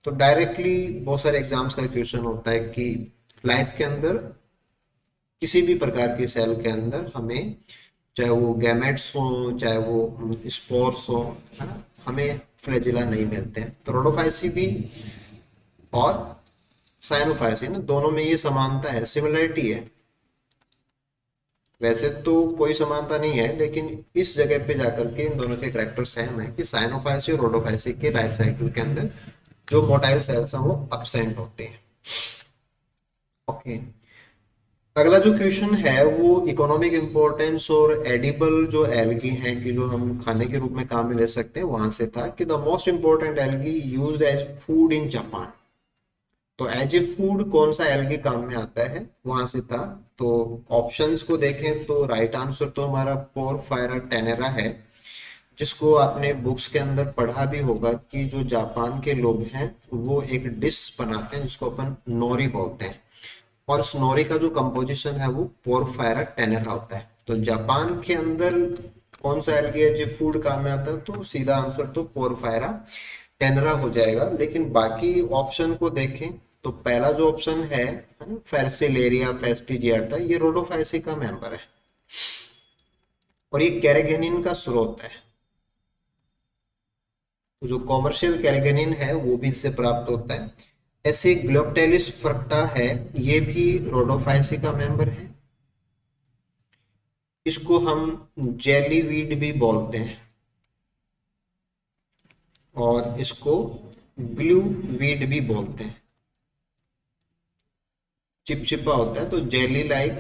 तो डायरेक्टली बहुत सारे एग्जाम्स का क्वेश्चन होता है कि लाइफ के अंदर किसी भी प्रकार की सेल के अंदर हमें, चाहे वो गैमेट्स हो चाहे वो स्पोर्स हो, है ना, हमें फ्लैजिला नहीं मिलते हैं। तो रोडोफाइसी भी और साइनोफाइसी ना, दोनों में ये समानता है, सिमिलरिटी है। वैसे तो कोई समानता नहीं है, लेकिन इस जगह पे जाकर के इन दोनों के कैरेक्टर सेम है कि साइनोफाइसी और रोडोफाइसी के लाइफ साइकिल के अंदर जो मोटाइल सेल्स हैं वो अब्सेंट होते हैं। ओके, अगला जो क्वेश्चन है वो इकोनॉमिक इम्पोर्टेंस और एडिबल जो एल्गी हैं कि जो हम खाने के रूप में काम में ले सकते हैं वहां से था कि the most important algae used as food in Japan. तो एज ए फूड कौन सा एल्गी काम में आता है वहां से था। तो ऑप्शंस को देखें तो राइट आंसर तो हमारा पोरफायरा टेनेरा है, जिसको आपने बुक्स के अंदर पढ़ा भी होगा कि जो जापान के लोग हैं वो एक डिश बनाते हैं जिसको अपन नोरी बोलते हैं, और उस नोरी का जो कंपोजिशन है वो पोरफायरा टेनेरा होता है। तो जापान के अंदर कौन सा एल्गी है जो फूड काम में आता है, तो सीधा आंसर तो पोरफायरा टेनरा हो जाएगा। लेकिन बाकी ऑप्शन को देखें तो पहला जो ऑप्शन है ना, फेर्सिलेरिया फेस्टिजियाटा, ये रोडोफाइसी का मेंबर है और ये कैरेगेनिन का स्रोत है। तो जो कॉमर्शियल कैरेगेनिन है वो भी इससे प्राप्त होता है। ऐसे ग्लोप्टेलिस फ्रक्टा है, ये भी रोडोफाइसी का मेंबर है। इसको हम जेली वीड भी बोलते हैं और इसको ग्लू वीड भी बोलते हैं। चिपचिपा होता है तो jelly like,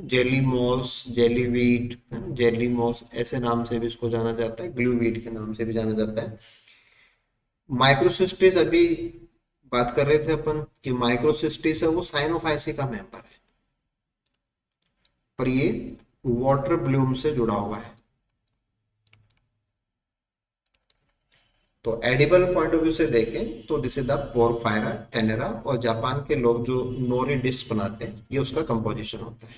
jelly moss, jelly weed है ना, जेली मॉस ऐसे नाम से भी इसको जाना जाता है, ग्लू वीट के नाम से भी जाना जाता है। माइक्रोसिस्टिस अभी बात कर रहे थे अपन कि माइक्रोसिस्टिस है वो साइनोफाइसी का मेंबर है और ये वाटर ब्लूम से जुड़ा हुआ है। तो एडिबल पॉइंट ऑफ व्यू से देखें तो दिस इज द पोरफायरा टेनेरा, और जापान के लोग जो नोरी डिश बनाते हैं ये उसका कंपोजिशन होता है।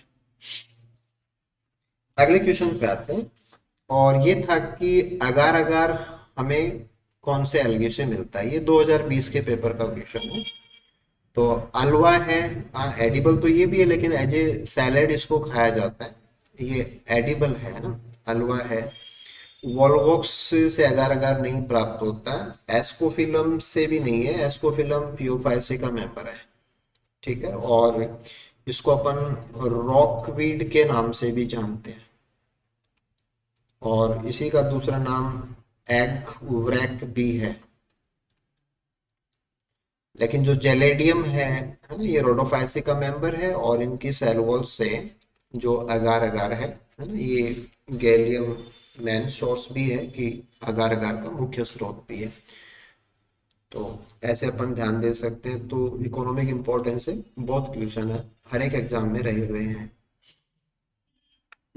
अगले क्वेश्चन पे आते हैं और ये था कि अगार अगार हमें कौन से एल्गी से मिलता है। ये 2020 के पेपर का क्वेश्चन है। तो अलवा है, एडिबल तो ये भी है लेकिन एज ए सैलेड इसको खाया जाता है, ये एडिबल है ना, अलवा है। वॉलवॉक्स से अगार अगार नहीं प्राप्त होता है, एस्कोफिलम से भी नहीं है, एस्कोफिलम पियोफाइसी का मेंबर है, ठीक है। और इसको अपन रॉकवीड के नाम से भी जानते हैं और इसी का दूसरा नाम एग व्रैक भी है। लेकिन जो जेलेडियम है ना, ये रोडोफाइसी का मेंबर है और इनकी सेल वॉल से जो अगार अगार है ना, ये गैलियम मेन सोर्स भी है कि अगार अगार का मुख्य स्रोत भी है। तो ऐसे अपन ध्यान दे सकते हैं। तो इकोनॉमिक इम्पोर्टेंस से बहुत क्वेश्चन है, हर एक एग्जाम में रहे हुए हैं।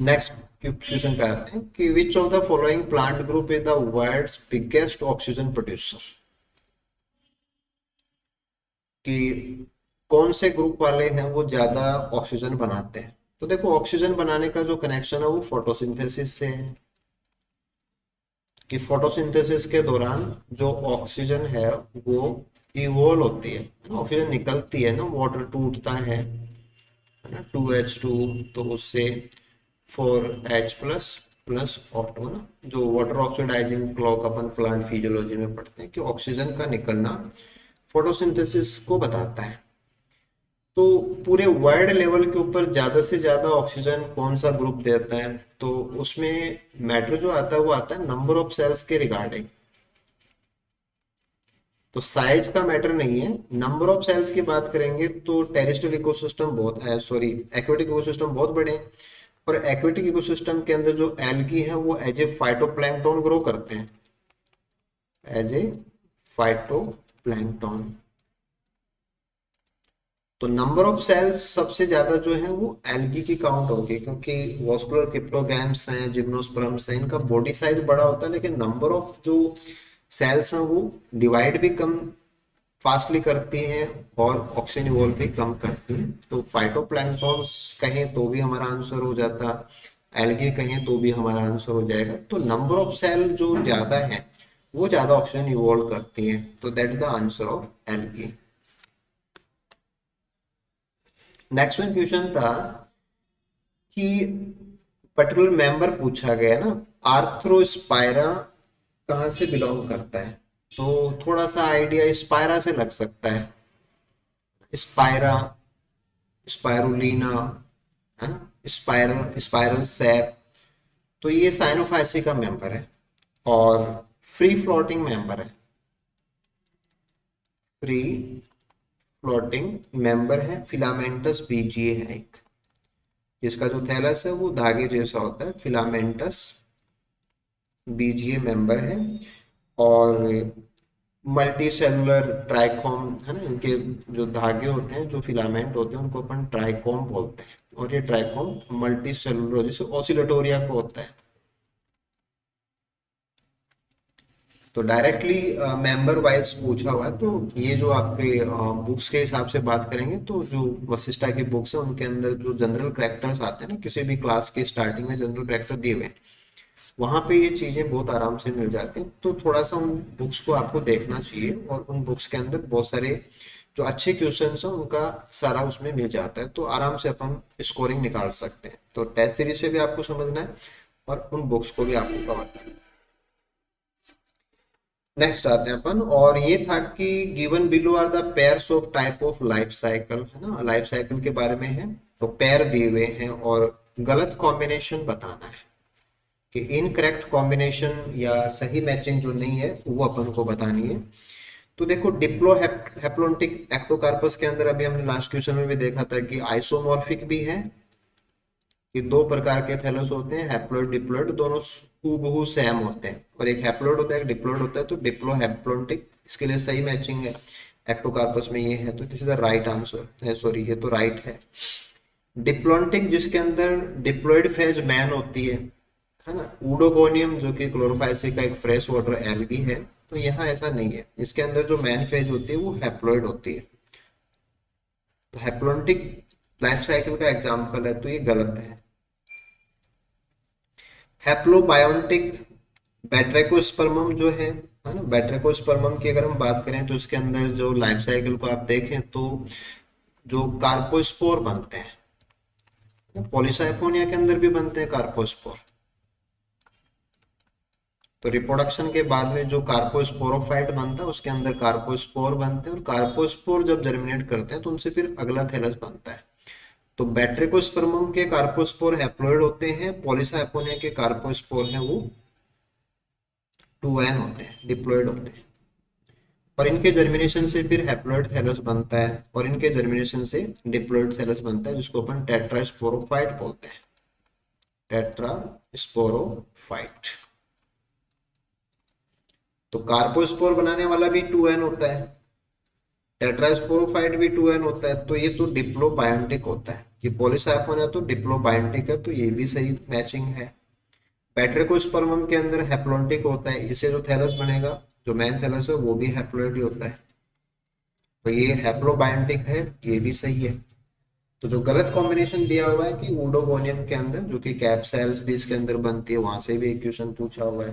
नेक्स्ट क्वेश्चन पे आते हैं कि which of the following plant group is the world's biggest oxygen producer, कि कौन से ग्रुप वाले हैं वो ज्यादा ऑक्सीजन बनाते हैं। तो देखो ऑक्सीजन बनाने का जो कनेक्शन है वो फोटोसिंथेसिस से है, कि फोटोसिंथेसिस के दौरान जो ऑक्सीजन है वो इवोल्व होती है ना, ऑक्सीजन निकलती है ना, वाटर टूटता है ना, 2H2, तो उससे 4H प्लस प्लस O2 ना, जो वाटर ऑक्सीडाइजिंग क्लॉक अपन प्लांट फिजियोलॉजी में पढ़ते हैं कि ऑक्सीजन का निकलना फोटोसिंथेसिस को बताता है। तो पूरे वर्ल्ड लेवल के ऊपर ज्यादा से ज्यादा ऑक्सीजन कौन सा ग्रुप देता है, तो उसमें मैटर जो आता है वो आता है नंबर ऑफ सेल्स के रिगार्डिंग। तो साइज का मैटर नहीं है, नंबर ऑफ सेल्स की बात करेंगे तो टेरेस्ट्रियल इकोसिस्टम बहुत है, सॉरी एक्वेटिक इकोसिस्टम बहुत बड़े हैं। और एक्वेटिक इकोसिस्टम के अंदर जो एल्गी है वो एज ए फाइटोप्लैंक्टन ग्रो करते हैं, एज ए फाइटोप्लैंक्टन। तो नंबर ऑफ सेल्स सबसे ज्यादा जो है वो एल्गी की काउंट होगी, क्योंकि वॉस्कुलर क्रिप्टोगैम्स हैं, जिम्नोस्पर्म्स हैं, इनका बॉडी साइज बड़ा होता है लेकिन नंबर ऑफ जो सेल्स हैं वो डिवाइड भी कम फास्टली करती हैं और ऑक्सीजन इवॉल्व भी कम करती हैं। तो फाइटोप्लैंक्टन कहें तो भी हमारा आंसर हो जाता, एल्गी कहें तो भी हमारा आंसर हो जाएगा। तो नंबर ऑफ सेल जो ज्यादा है वो ज्यादा ऑक्सीजन इवॉल्व करती हैं, तो that is the answer of algae. Next one question था कि पर्टिकुलर मेंबर पूछा गया ना, आर्थ्रोस्पायरा कहाँ से बिलोंग करता है। तो थोड़ा सा आइडिया स्पायरा से लग सकता है, स्पायरा, स्पायरुलिना, है ना, स्पायरल स्पायरल सैप। तो ये साइनोफाइसी का मेंबर है और फ्री फ्लोटिंग मेंबर है, फ्री फ्लोटिंग मेंबर है। फिलामेंटस बीजीए है एक, जिसका जो थैलस है वो धागे जैसा होता है, फिलामेंटस बीजीए मेंबर है। और मल्टी सेलुलर ट्राइकोम है ना, इनके जो धागे होते हैं, जो फिलामेंट होते हैं, उनको अपन ट्राइकोम बोलते हैं। और ये ट्राइकोम मल्टी सेलुलर जैसे ऑसिलेटोरिया को होता है। तो डायरेक्टली मेंबर वाइज पूछा हुआ है। तो ये जो आपके बुक्स के हिसाब से बात करेंगे तो जो वशिष्ठा की बुक्स है उनके अंदर जो जनरल कैरेक्टर्स आते हैं ना, किसी भी क्लास के स्टार्टिंग में जनरल कैरेक्टर दिए हुए हैं, वहां पे ये चीजें बहुत आराम से मिल जाती हैं। तो थोड़ा सा उन बुक्स को आपको देखना चाहिए और उन बुक्स के अंदर बहुत सारे जो अच्छे क्वेश्चंस हैं उनका सारा उसमें मिल जाता है, तो आराम से अपन स्कोरिंग निकाल सकते हैं। तो टेस्ट सीरीज से भी आपको समझना है और उन बुक्स को भी आपको कवर करना है। नेक्स्ट आते हैं अपन, और ये था कि given below are the pairs of type of life cycle, है ना, लाइफ साइकिल के बारे में है। तो पेयर दिए हुए हैं और गलत कॉम्बिनेशन बताना है, कि इनकरेक्ट कॉम्बिनेशन या सही मैचिंग जो नहीं है वो अपन को बतानी है। तो देखो डिप्लो हेप्लोन्टिक एक्टोकार्पस के अंदर अभी हमने लास्ट क्वेश्चन में भी देखा था कि आइसोमॉर्फिक भी है, कि दो प्रकार के थैलस होते हैं, हैप्लॉइड डिप्लॉइड, दोनों हूबहू सेम होते हैं। और एक हैप्लॉइड होता है एक डिप्लॉइड होता है, तो डिप्लो हैप्लोन्टिक इसके लिए सही मैचिंग है एक्टोकार्पस में ये है, तो this is the right answer है, सॉरी ये तो राइट है। डिप्लॉन्टिक जिसके अंदर डिप्लॉइड फेज मैन होती है ना, ऊडोगोनियम जो कि क्लोरोफाइसी का एक फ्रेश वाटर एल्गी है, तो यहाँ ऐसा नहीं है, इसके अंदर जो मैन फेज होती है वो हैप्लॉइड होती है। तो हैप्लोन्टिक लाइफ साइकिल का एग्जाम्पल है, तो ये गलत है। हैप्लोबायोन्टिक बैट्रेकोस्पर्मम जो है ना, बैट्रेकोस्पर्मम की अगर हम बात करें तो इसके अंदर जो लाइफ साइकिल को आप देखें तो जो कार्पोस्पोर बनते हैं, पॉलीसाइपोनिया के अंदर भी बनते हैं कार्पोस्पोर। तो रिप्रोडक्शन के बाद में जो कार्पोस्पोरोफाइट बनता है उसके अंदर कार्पोस्पोर बनते हैं, और कार्पोस्पोर जब जर्मिनेट करते हैं तो उनसे फिर अगला थैलस बनता है। तो बैट्रिकोस्पर्मम के कार्पोस्पोर हैप्लॉइड होते हैं, पॉलीसाइपोनिया के कार्पोस्पोर हैं वो 2n होते हैं, डिप्लॉइड होते हैं। और इनके जर्मिनेशन से फिर हैप्लॉइड थैलस बनता है, और इनके जर्मिनेशन से डिप्लॉइड थैलस बनता है, जिसको अपन टेट्रास्पोरोफाइट बोलते हैं। टेट्रास्पोरोफाइट। तो कार्पोस्पोर बनाने वाला भी 2n होता है, टेट्रास्पोरोफाइट भी 2n होता है, तो ये तो डिप्लोबायोटिक होता है। ये पॉलीसाइफोन है तो डिप्लोबायोटिक है, तो ये भी सही मैचिंग है। पैट्रिकोस्पर्मम के अंदर हैप्लॉन्टिक होता है, इससे जो थैलस बनेगा, जो मैन थैलस है वो भी हैप्लॉइड ही होता है, तो ये हैप्लोबायोटिक है, ये भी सही है। तो जो गलत कॉम्बिनेशन दिया हुआ है कि ऊडोगोनियम के अंदर, जो कि कैप सेल्स भी इसके अंदर बनती है, वहां से भी एक क्वेश्चन पूछा हुआ है,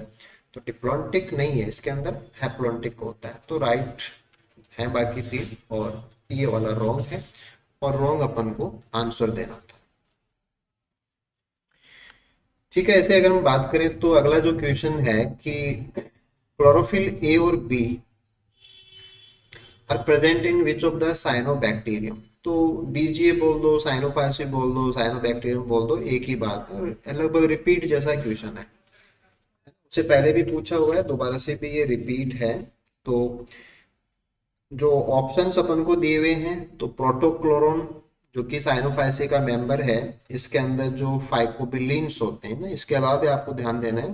तो डिप्लॉन्टिक नहीं है, इसके अंदर हैप्लॉन्टिक होता है, तो राइट है बाकी तीन, और ये वाला रॉन्ग है, और रॉन्ग अपन को आंसर देना था। ठीक है, ऐसे अगर हम बात करें तो अगला जो क्वेश्चन है कि क्लोरोफिल ए और B are present in which of the cyanobacterium. तो बीजीए बोल दो, साइनोफाइसी बोल दो, साइनोबैक्टीरियम बोल दो, एक ही बात है, लगभग रिपीट जैसा क्वेश्चन है, उससे पहले भी पूछा हुआ है, दोबारा से भी ये रिपीट है। तो जो ऑप्शंस अपन को दिए हुए हैं, तो प्रोटोक्लोरोन जो कि साइनोफाइसी का मेंबर है, इसके अंदर जो फाइकोबिलिन्स होते हैं ना, इसके अलावा भी आपको ध्यान देना है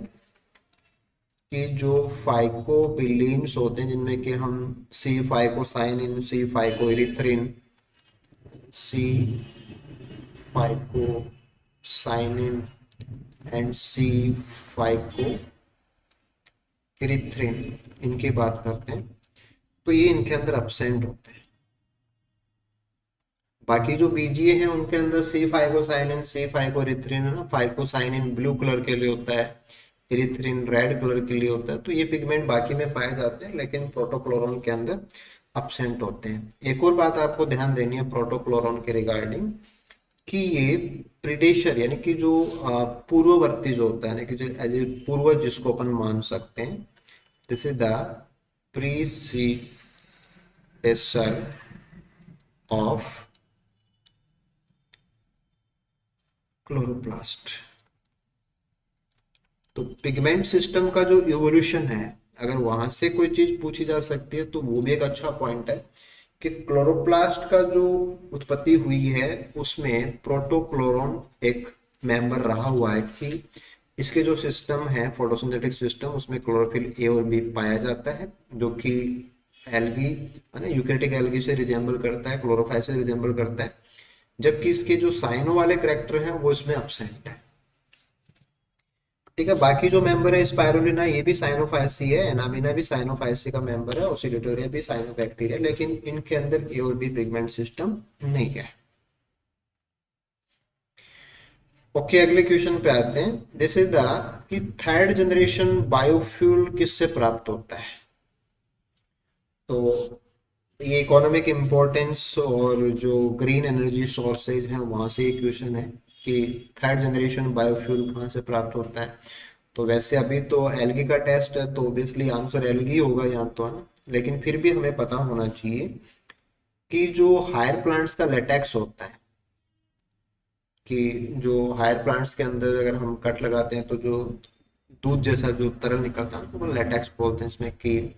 कि जो फाइकोबिलिन्स होते हैं, जिनमें कि हम C phycocyanin, C phycoerythrin, C phycocyanin and C phycoerythrin, इनकी बात करते हैं, तो ये इनके अंदर एब्सेंट होते हैं। बाकी जो बीजीए हैं उनके अंदर सी फाइकोसाइनिन, सी फाइकोइरिथ्रिन है ना, फाइकोसाइनिन ब्लू कलर के लिए होता है, इरिथ्रिन रेड कलर के लिए होता है, तो ये पिगमेंट बाकी में पाए जाते हैं, लेकिन प्रोटोक्लोरोन के अंदर एब्सेंट होते हैं। एक और बात आपको ध्यान देनी है प्रोटोक्लोरोन के रिगार्डिंग, कि ये प्रीडेशर यानी कि जो पूर्ववर्ती जो होता है, यानी कि जो एज ए पूर्वज जिसको अपन मान सकते हैं, this is the predecessor of chloroplast. तो पिगमेंट सिस्टम का जो इवोल्यूशन है, अगर वहां से कोई चीज पूछी जा सकती है तो वो भी एक अच्छा पॉइंट है कि क्लोरोप्लास्ट का जो उत्पत्ति हुई है उसमें प्रोटोक्लोरोन एक मेंबर रहा हुआ है, कि इसके जो सिस्टम है फोटोसिंथेटिक सिस्टम, उसमें क्लोरोफिल ए और बी पाया जाता है, जो कि एल्गी है ना, यूकेरियोटिक एल्गी से रिजेंबल करता है, क्लोरोफाइल से रिजेंबल करता है, जबकि इसके जो साइनो वाले करेक्टर हैं वो इसमें एब्सेंट है। ठीक है, बाकी जो मेंबर है स्पाइरुलिना, ये भी साइनोफाइसी है, एनामिना भी साइनोफाइसी का मेंबर है, ओसिलिटोरिया भी साइनोबैक्टीरिया, लेकिन इनके अंदर ए और बी पिगमेंट सिस्टम नहीं है। ओके, अगले क्वेश्चन पे आते हैं। दिस इज द कि थर्ड जनरेशन बायोफ्यूल किससे प्राप्त होता है। तो ये इकोनॉमिक इम्पोर्टेंस और जो ग्रीन एनर्जी सोर्सेज हैं वहां से ये क्वेश्चन है कि थर्ड जनरेशन बायोफ्यूल कहाँ से प्राप्त होता है। तो वैसे अभी तो एल्गी का टेस्ट है, तो ऑब्वियसली आंसर एल्गी होगा यहाँ तो, है ना, लेकिन फिर भी हमें पता होना चाहिए कि जो हायर प्लांट्स का लेटेक्स होता है, कि जो हायर प्लांट्स के अंदर अगर हम कट लगाते हैं तो जो दूध जैसा जो तरल निकलता है तो वो लेटेक्स बोलते हैं, इसमें कि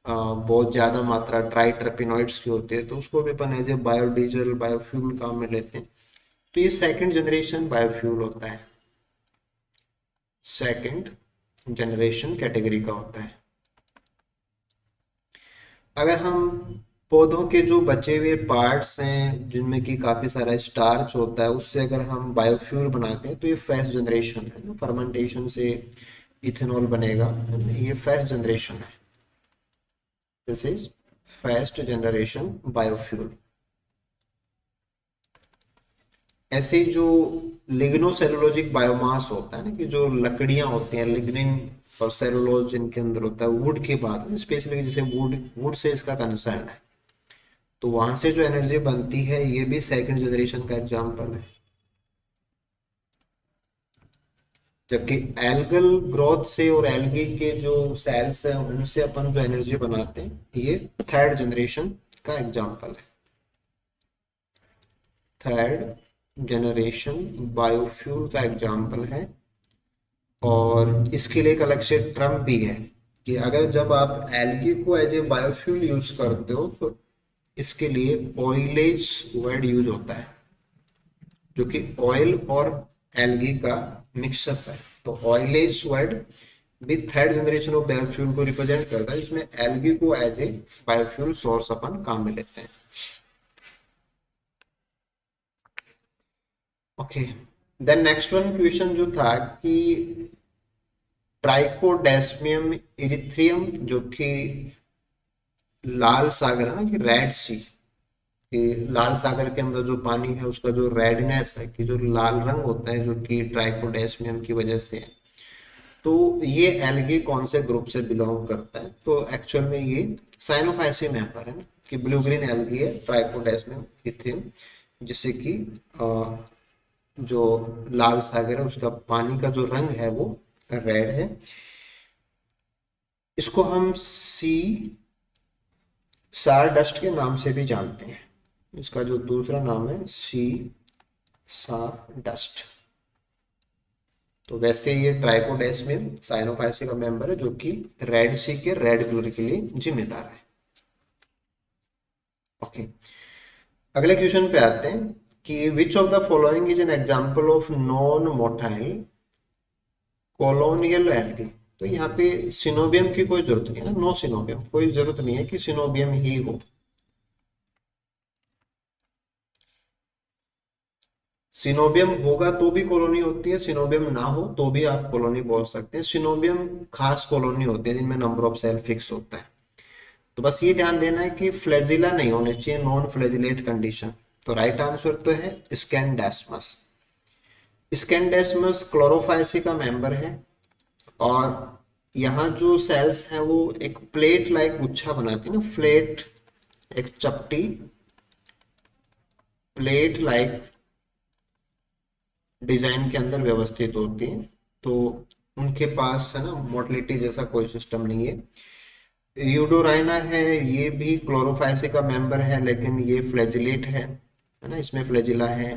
बहुत ज़्यादा मात्रा ट्राई टर्पिनॉइड्स की होती है, तो उसको भी अपन एज ए बायोडीजल बायोफ्यूल काम में लेते हैं। तो ये सेकंड जनरेशन बायोफ्यूल होता है, सेकंड जनरेशन कैटेगरी का होता है। अगर हम पौधों के जो बचे हुए पार्ट्स हैं जिनमें कि काफ़ी सारा स्टार्च होता है, उससे अगर हम बायोफ्यूल बनाते हैं तो ये फर्स्ट जनरेशन है ना, फर्मेंटेशन से इथेनॉल बनेगा, ये फर्स्ट जनरेशन है, this is first generation biofuel. ऐसे जो लिग्नोसेलुलोजिक बायोमास होता है ना, कि जो लकड़ियां होती हैं, लिग्निन और सेलुलोज जिनके अंदर होता है, वुड की बात है स्पेशली, जैसे वुड वुड से इसका कंसर्न है, तो वहां से जो एनर्जी बनती है ये भी सेकंड जनरेशन का एग्जांपल है। जबकि एल्गल ग्रोथ से और एल्गी के जो सेल्स हैं उनसे अपन जो एनर्जी बनाते हैं ये थर्ड जनरेशन का एग्जांपल है, थर्ड जनरेशन बायोफ्यूल का एग्जांपल है। और इसके लिए एक अलग से टर्म भी है कि अगर जब आप एल्गी को एज ए बायोफ्यूल यूज करते हो तो इसके लिए ऑयलेज वर्ड यूज होता है, जो कि ऑयल और एल्गी का मिक्सचर है। तो oilgae word with third generation of biofuel को रिप्रेजेंट करता है, जिसमें एल्गी को एज ए बायोफ्यूल सोर्स अपन काम में लेते हैं। Okay, then next one question जो था कि ट्राइकोडेस्मियम इरिथ्रियम, जो कि लाल सागर है ना, कि रेड सी, कि लाल सागर के अंदर जो पानी है उसका जो रेडनेस है, कि जो लाल रंग होता है, जो कि ट्राइकोडेस्मियम की वजह से है। तो ये एल्गी कौन से ग्रुप से बिलोंग करता है? तो एक्चुअल में ये साइनोफाइसी मेंबर है ना, कि ब्लू ग्रीन एल्गी है ट्राइकोडेस्मियम इरिथ्रियम, जिससे कि जो लाल सागर है उसका पानी का जो रंग है वो रेड है। इसको हम सी सार डस्ट के नाम से भी जानते हैं। इसका जो दूसरा नाम है सी सार डस्ट। तो वैसे ये ट्राइकोडेस्मियम साइनोफाइसी का मेंबर है, जो कि रेड सी के रेड कलर के लिए जिम्मेदार है। ओके, अगले क्वेश्चन पे आते हैं कि which of the following is an example of non motile colonial algae. तो यहाँ पे सिनोबियम की कोई जरूरत नहीं है ना, नो सिनोबियम, कोई जरूरत नहीं है कि सिनोबियम ही हो। सिनोबियम होगा तो भी कॉलोनी होती है, सिनोबियम ना हो तो भी आप कॉलोनी बोल सकते हैं। सिनोबियम खास कॉलोनी होती है जिनमें नंबर ऑफ सेल फिक्स होता है। तो बस ये ध्यान देना है कि फ्लैजिला नहीं होने चाहिए, नॉन फ्लैजिलेट कंडीशन। तो राइट आंसर तो है स्कैंडेस्मस। स्कैंडेस्मस क्लोरोफाइसी का मेंबर है, और यहाँ जो सेल्स हैं वो एक प्लेट लाइक गुच्छा बनाती है ना, फ्लेट, एक चपटी प्लेट लाइक डिजाइन के अंदर व्यवस्थित होती हैं। तो उनके पास है ना मोटिलिटी जैसा कोई सिस्टम नहीं है। यूडोराइना है, ये भी क्लोरोफाइसी का मेंबर है, लेकिन ये फ्लैजिलेट है ना, इसमें फ्लैजिला है।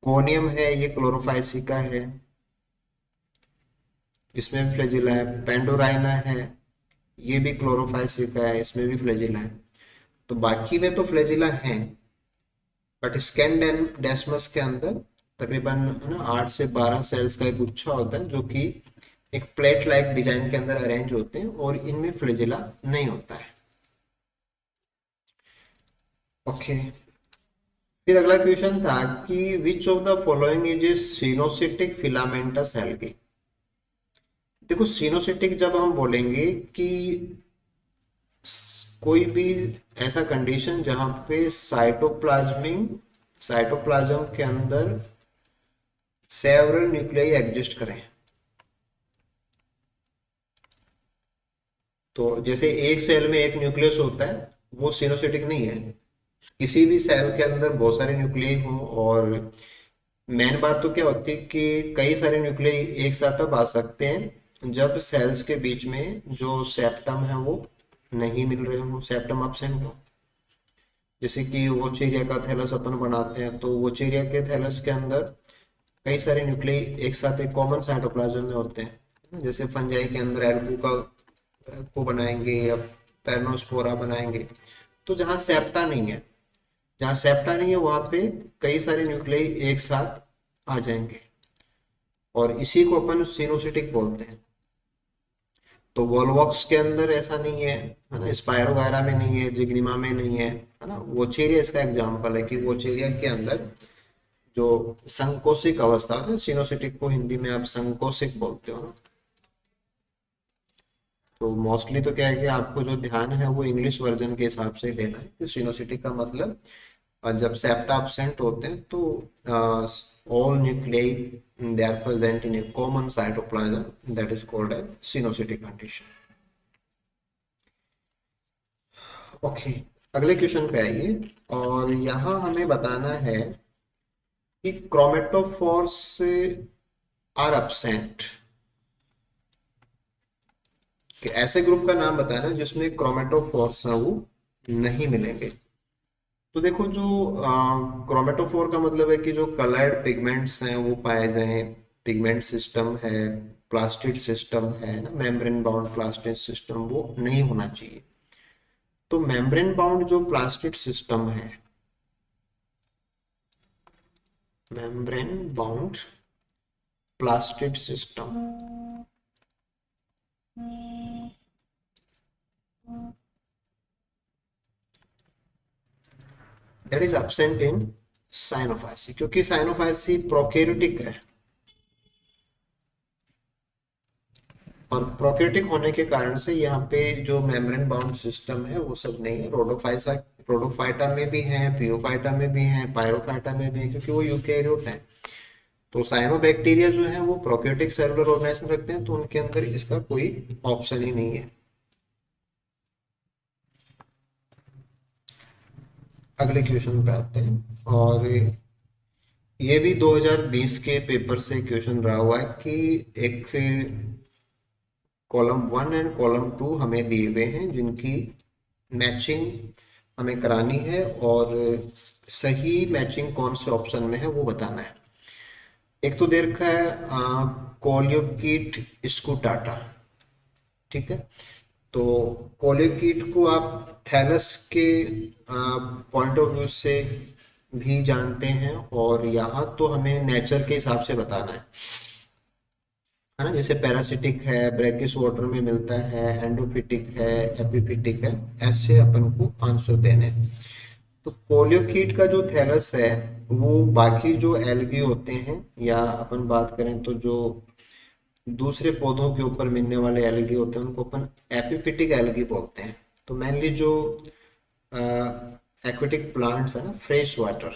गोनियम है, ये क्लोरोफाइसी का है, इसमें भी फ्लैजिला है। पेंडोराइना है, ये भी क्लोरोफाइसी का है, इसमें भी फ्लैजिला है। तो बाकी में तो फ्लैजिला है, बट स्कैंडेस्मस के अंदर तकरीबन है ना 8 से 12 सेल्स का एक गुच्छा होता है, जो कि एक प्लेट लाइक डिजाइन के अंदर अरेंज होते हैं, और इनमें फ्लैजिला नहीं होता है। ओके, फिर अगला क्वेश्चन था कि which of the following is a coenocytic filamentous algae. देखो सिनोसिटिक जब हम बोलेंगे कि कोई भी ऐसा कंडीशन जहां पे साइटोप्लाज्म के अंदर सेवरल न्यूक्लियाई एग्जिस्ट करें। तो जैसे एक सेल में एक न्यूक्लियस होता है, वो सिनोसिटिक नहीं है। किसी भी सेल के अंदर बहुत सारे न्यूक्लियाई हों, और मेन बात तो क्या होती है कि कई सारे न्यूक्लियाई एक साथ तब आ सकते हैं जब सेल्स के बीच में जो सेप्टम है वो नहीं मिल रहे हो, सेप्टम एब्सेंट हो। जैसे कि वोचेरिया का थैलस अपन बनाते हैं, तो वोचेरिया के थैलस के अंदर कई सारे न्यूक्लियाई एक साथ एक कॉमन साइटोप्लाज्म में होते हैं। जैसे फंजाई के अंदर एल्बू का को बनाएंगे या पेरनोस्पोरा बनाएंगे। तो जहाँ सेप्टा नहीं है वहां पे कई सारे न्यूक्लियाई एक साथ आ जाएंगे, और इसी को अपन सिनोसिटिक बोलते हैं। तो वोल्वॉक्स के अंदर ऐसा नहीं है ना, स्पायरो वायरा में नहीं है, जिग्निमा में नहीं है ना। वोचेरिया इसका एग्जाम्पल है कि वोचेरिया के अंदर जो संकोशिक अवस्था है, सिनोसिटिक को हिंदी में आप संकोशिक बोलते हो ना। तो मोस्टली तो क्या है कि आपको जो ध्यान है वो इंग्लिश वर्जन के हिसाब से देना है कि सिनोसिटिक का मतलब जब सेप्टा एब्सेंट होते हैं तो all nuclei they are present in a common cytoplasm, that is called as coenocytic condition. Okay, अगले क्वेश्चन पे आइए, और यहाँ हमें बताना है कि क्रोमेटोफोर्स आर एब्सेंट, कि ऐसे ग्रुप का नाम बताना जिसमें क्रोमेटोफोर्स है वो नहीं मिलेंगे। तो देखो जो क्रोमेटोफोर का मतलब है कि जो कलर्ड पिगमेंट्स हैं वो पाए जाएं, पिगमेंट सिस्टम है, प्लास्टिड सिस्टम है ना, मेम्ब्रेन बाउंड प्लास्टिड सिस्टम वो नहीं होना चाहिए। तो मेम्ब्रेन बाउंड जो प्लास्टिड सिस्टम है, membrane bound plastid system that is absent in Cyanophyceae, क्योंकि साइनोफाइसी प्रोकैरियोटिक है, और प्रोकैरियोटिक होने के कारण से यहाँ पे जो मेम्ब्रेन बाउंड सिस्टम है वो सब नहीं है। रोडोफाइसा रोडोफाइटा में भी है, पियोफाइटा में भी है, पायरोफाइटा में भी है, क्योंकि वो यूकेरियोट है। तो साइनोबैक्टीरिया जो है वो प्रोकैरियोटिक सेलुलर ऑर्गेनाइजेशन रखते हैं, तो उनके अंदर इसका कोई ऑप्शन ही नहीं है। अगले क्वेश्चन पे आते हैं, और ये भी 2020 के पेपर से क्वेश्चन रहा हुआ है कि एक कॉलम 1 एंड कॉलम 2 हमें दिए हुए हैं, जिनकी मैचिंग हमें करानी है, और सही मैचिंग कौन से ऑप्शन में है वो बताना है। एक तो दे रखा है कोलियोकीट स्कूटाटा, ठीक है। तो कोलियोकीट को आप थैलस के पॉइंट ऑफ व्यू से भी जानते हैं, और यहाँ तो हमें नेचर के हिसाब से बताना है ना। जैसे पैरासिटिक है, ब्रैकिस वाटर में मिलता है, एंडोफिटिक है, एपिफिटिक है, ऐसे अपन को आंसर देने हैं। तो कोलियोकीट का जो थैलस है वो बाकी जो एल्गी होते हैं, या अपन बात करें तो जो दूसरे पौधों के ऊपर मिलने वाले एल्गी होते हैं, उनको अपन एपिफिटिक एल्गी बोलते हैं। तो मेनली जो एक्वेटिक प्लांट्स है ना, फ्रेश वाटर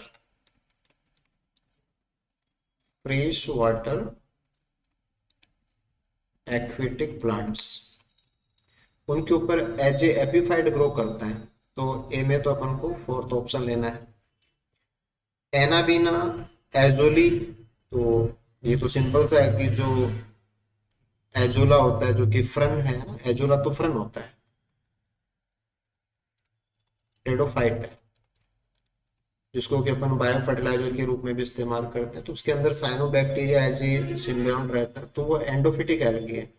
एक्वेटिक प्लांट्स, उनके ऊपर एज ए एपिफाइट ग्रो करता है। तो ए में तो अपन को फोर्थ ऑप्शन लेना है, एनाबीना एजोली। तो ये तो सिंपल सा है कि जो एजोला होता है, जो कि फ्रन है ना, एजोला तो फ्रन होता है, टेडोफाइट है, जिसको कि अपन बायो फर्टिलाइजर के रूप में भी इस्तेमाल करते हैं। तो उसके अंदर साइनोबैक्टीरिया एज ए सिम्बियोंट रहता है, तो वो एंडोफिटिक एल्गी है।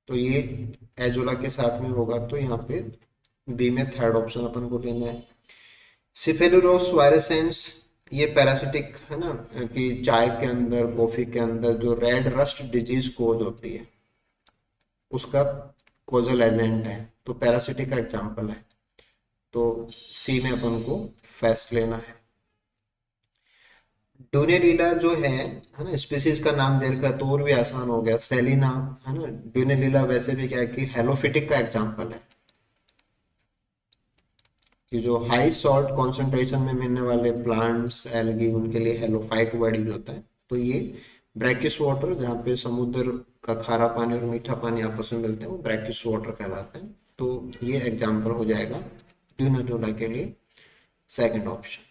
तो ये एजोला के साथ में होगा, तो यहाँ पे बी में थर्ड ऑप्शन अपन को लेना है। सिफेलुरोस वायरसेंस, ये पैरासिटिक है ना, कि चाय के अंदर, कॉफी के अंदर जो रेड रस्ट डिजीज कोज होती है उसका कोजल एजेंट है, तो पैरासिटिक का एग्जाम्पल है। तो सी में अपन को फेस्ट लेना है। ड्यूनेलिला जो है ना, स्पीसीज का नाम दे रखा है तो और भी आसान हो गया, सेलिना है ना। ड्यूनेलिला वैसे भी क्या है कि हेलोफिटिक का एग्जाम्पल है, कि जो हाई सॉल्ट कॉन्सेंट्रेशन में मिलने वाले प्लांट्स एल्गी, उनके लिए हेलोफाइट वर्ड यूज होता है। तो ये ब्रैकिस वाटर, जहाँ पे समुद्र का खारा पानी और मीठा पानी आपस में मिलते हैं, वो ब्रैकिस वाटर कहलाता है। तो ये एग्जाम्पल हो जाएगा ड्यूनेलिला के लिए सेकंड ऑप्शन।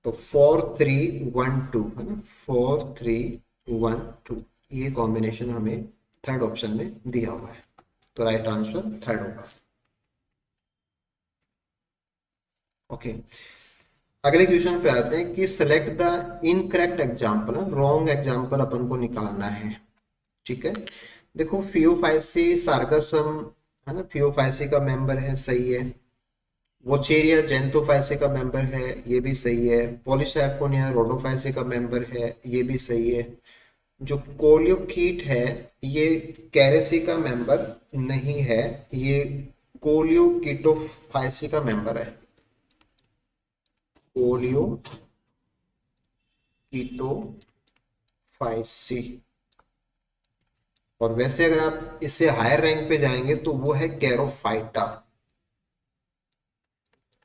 तो 4-3-1-2 है ना, 4-3-1-2 ये कॉम्बिनेशन हमें थर्ड ऑप्शन में दिया हुआ है, तो राइट आंसर थर्ड होगा। ओके, अगले क्वेश्चन पे आते हैं कि select the incorrect example, wrong example अपन को निकालना है, ठीक है। देखो, फियोफाइसी सार्गासम है ना, फियोफाइसी का मेंबर है, सही है। वोचेरिया जेंथोफाइसी का मेंबर है, ये भी सही है। पॉलीसैपोनिया रोडोफाइसी का मेंबर है, ये भी सही है। जो कोलियोकीट है ये कैरेसी का मेंबर नहीं है, ये कोलियोकीटोफाइसी का मेंबर है, कोलियोकीटोफाइसी। और वैसे अगर आप इससे हायर रैंक पे जाएंगे तो वो है कैरोफाइटा,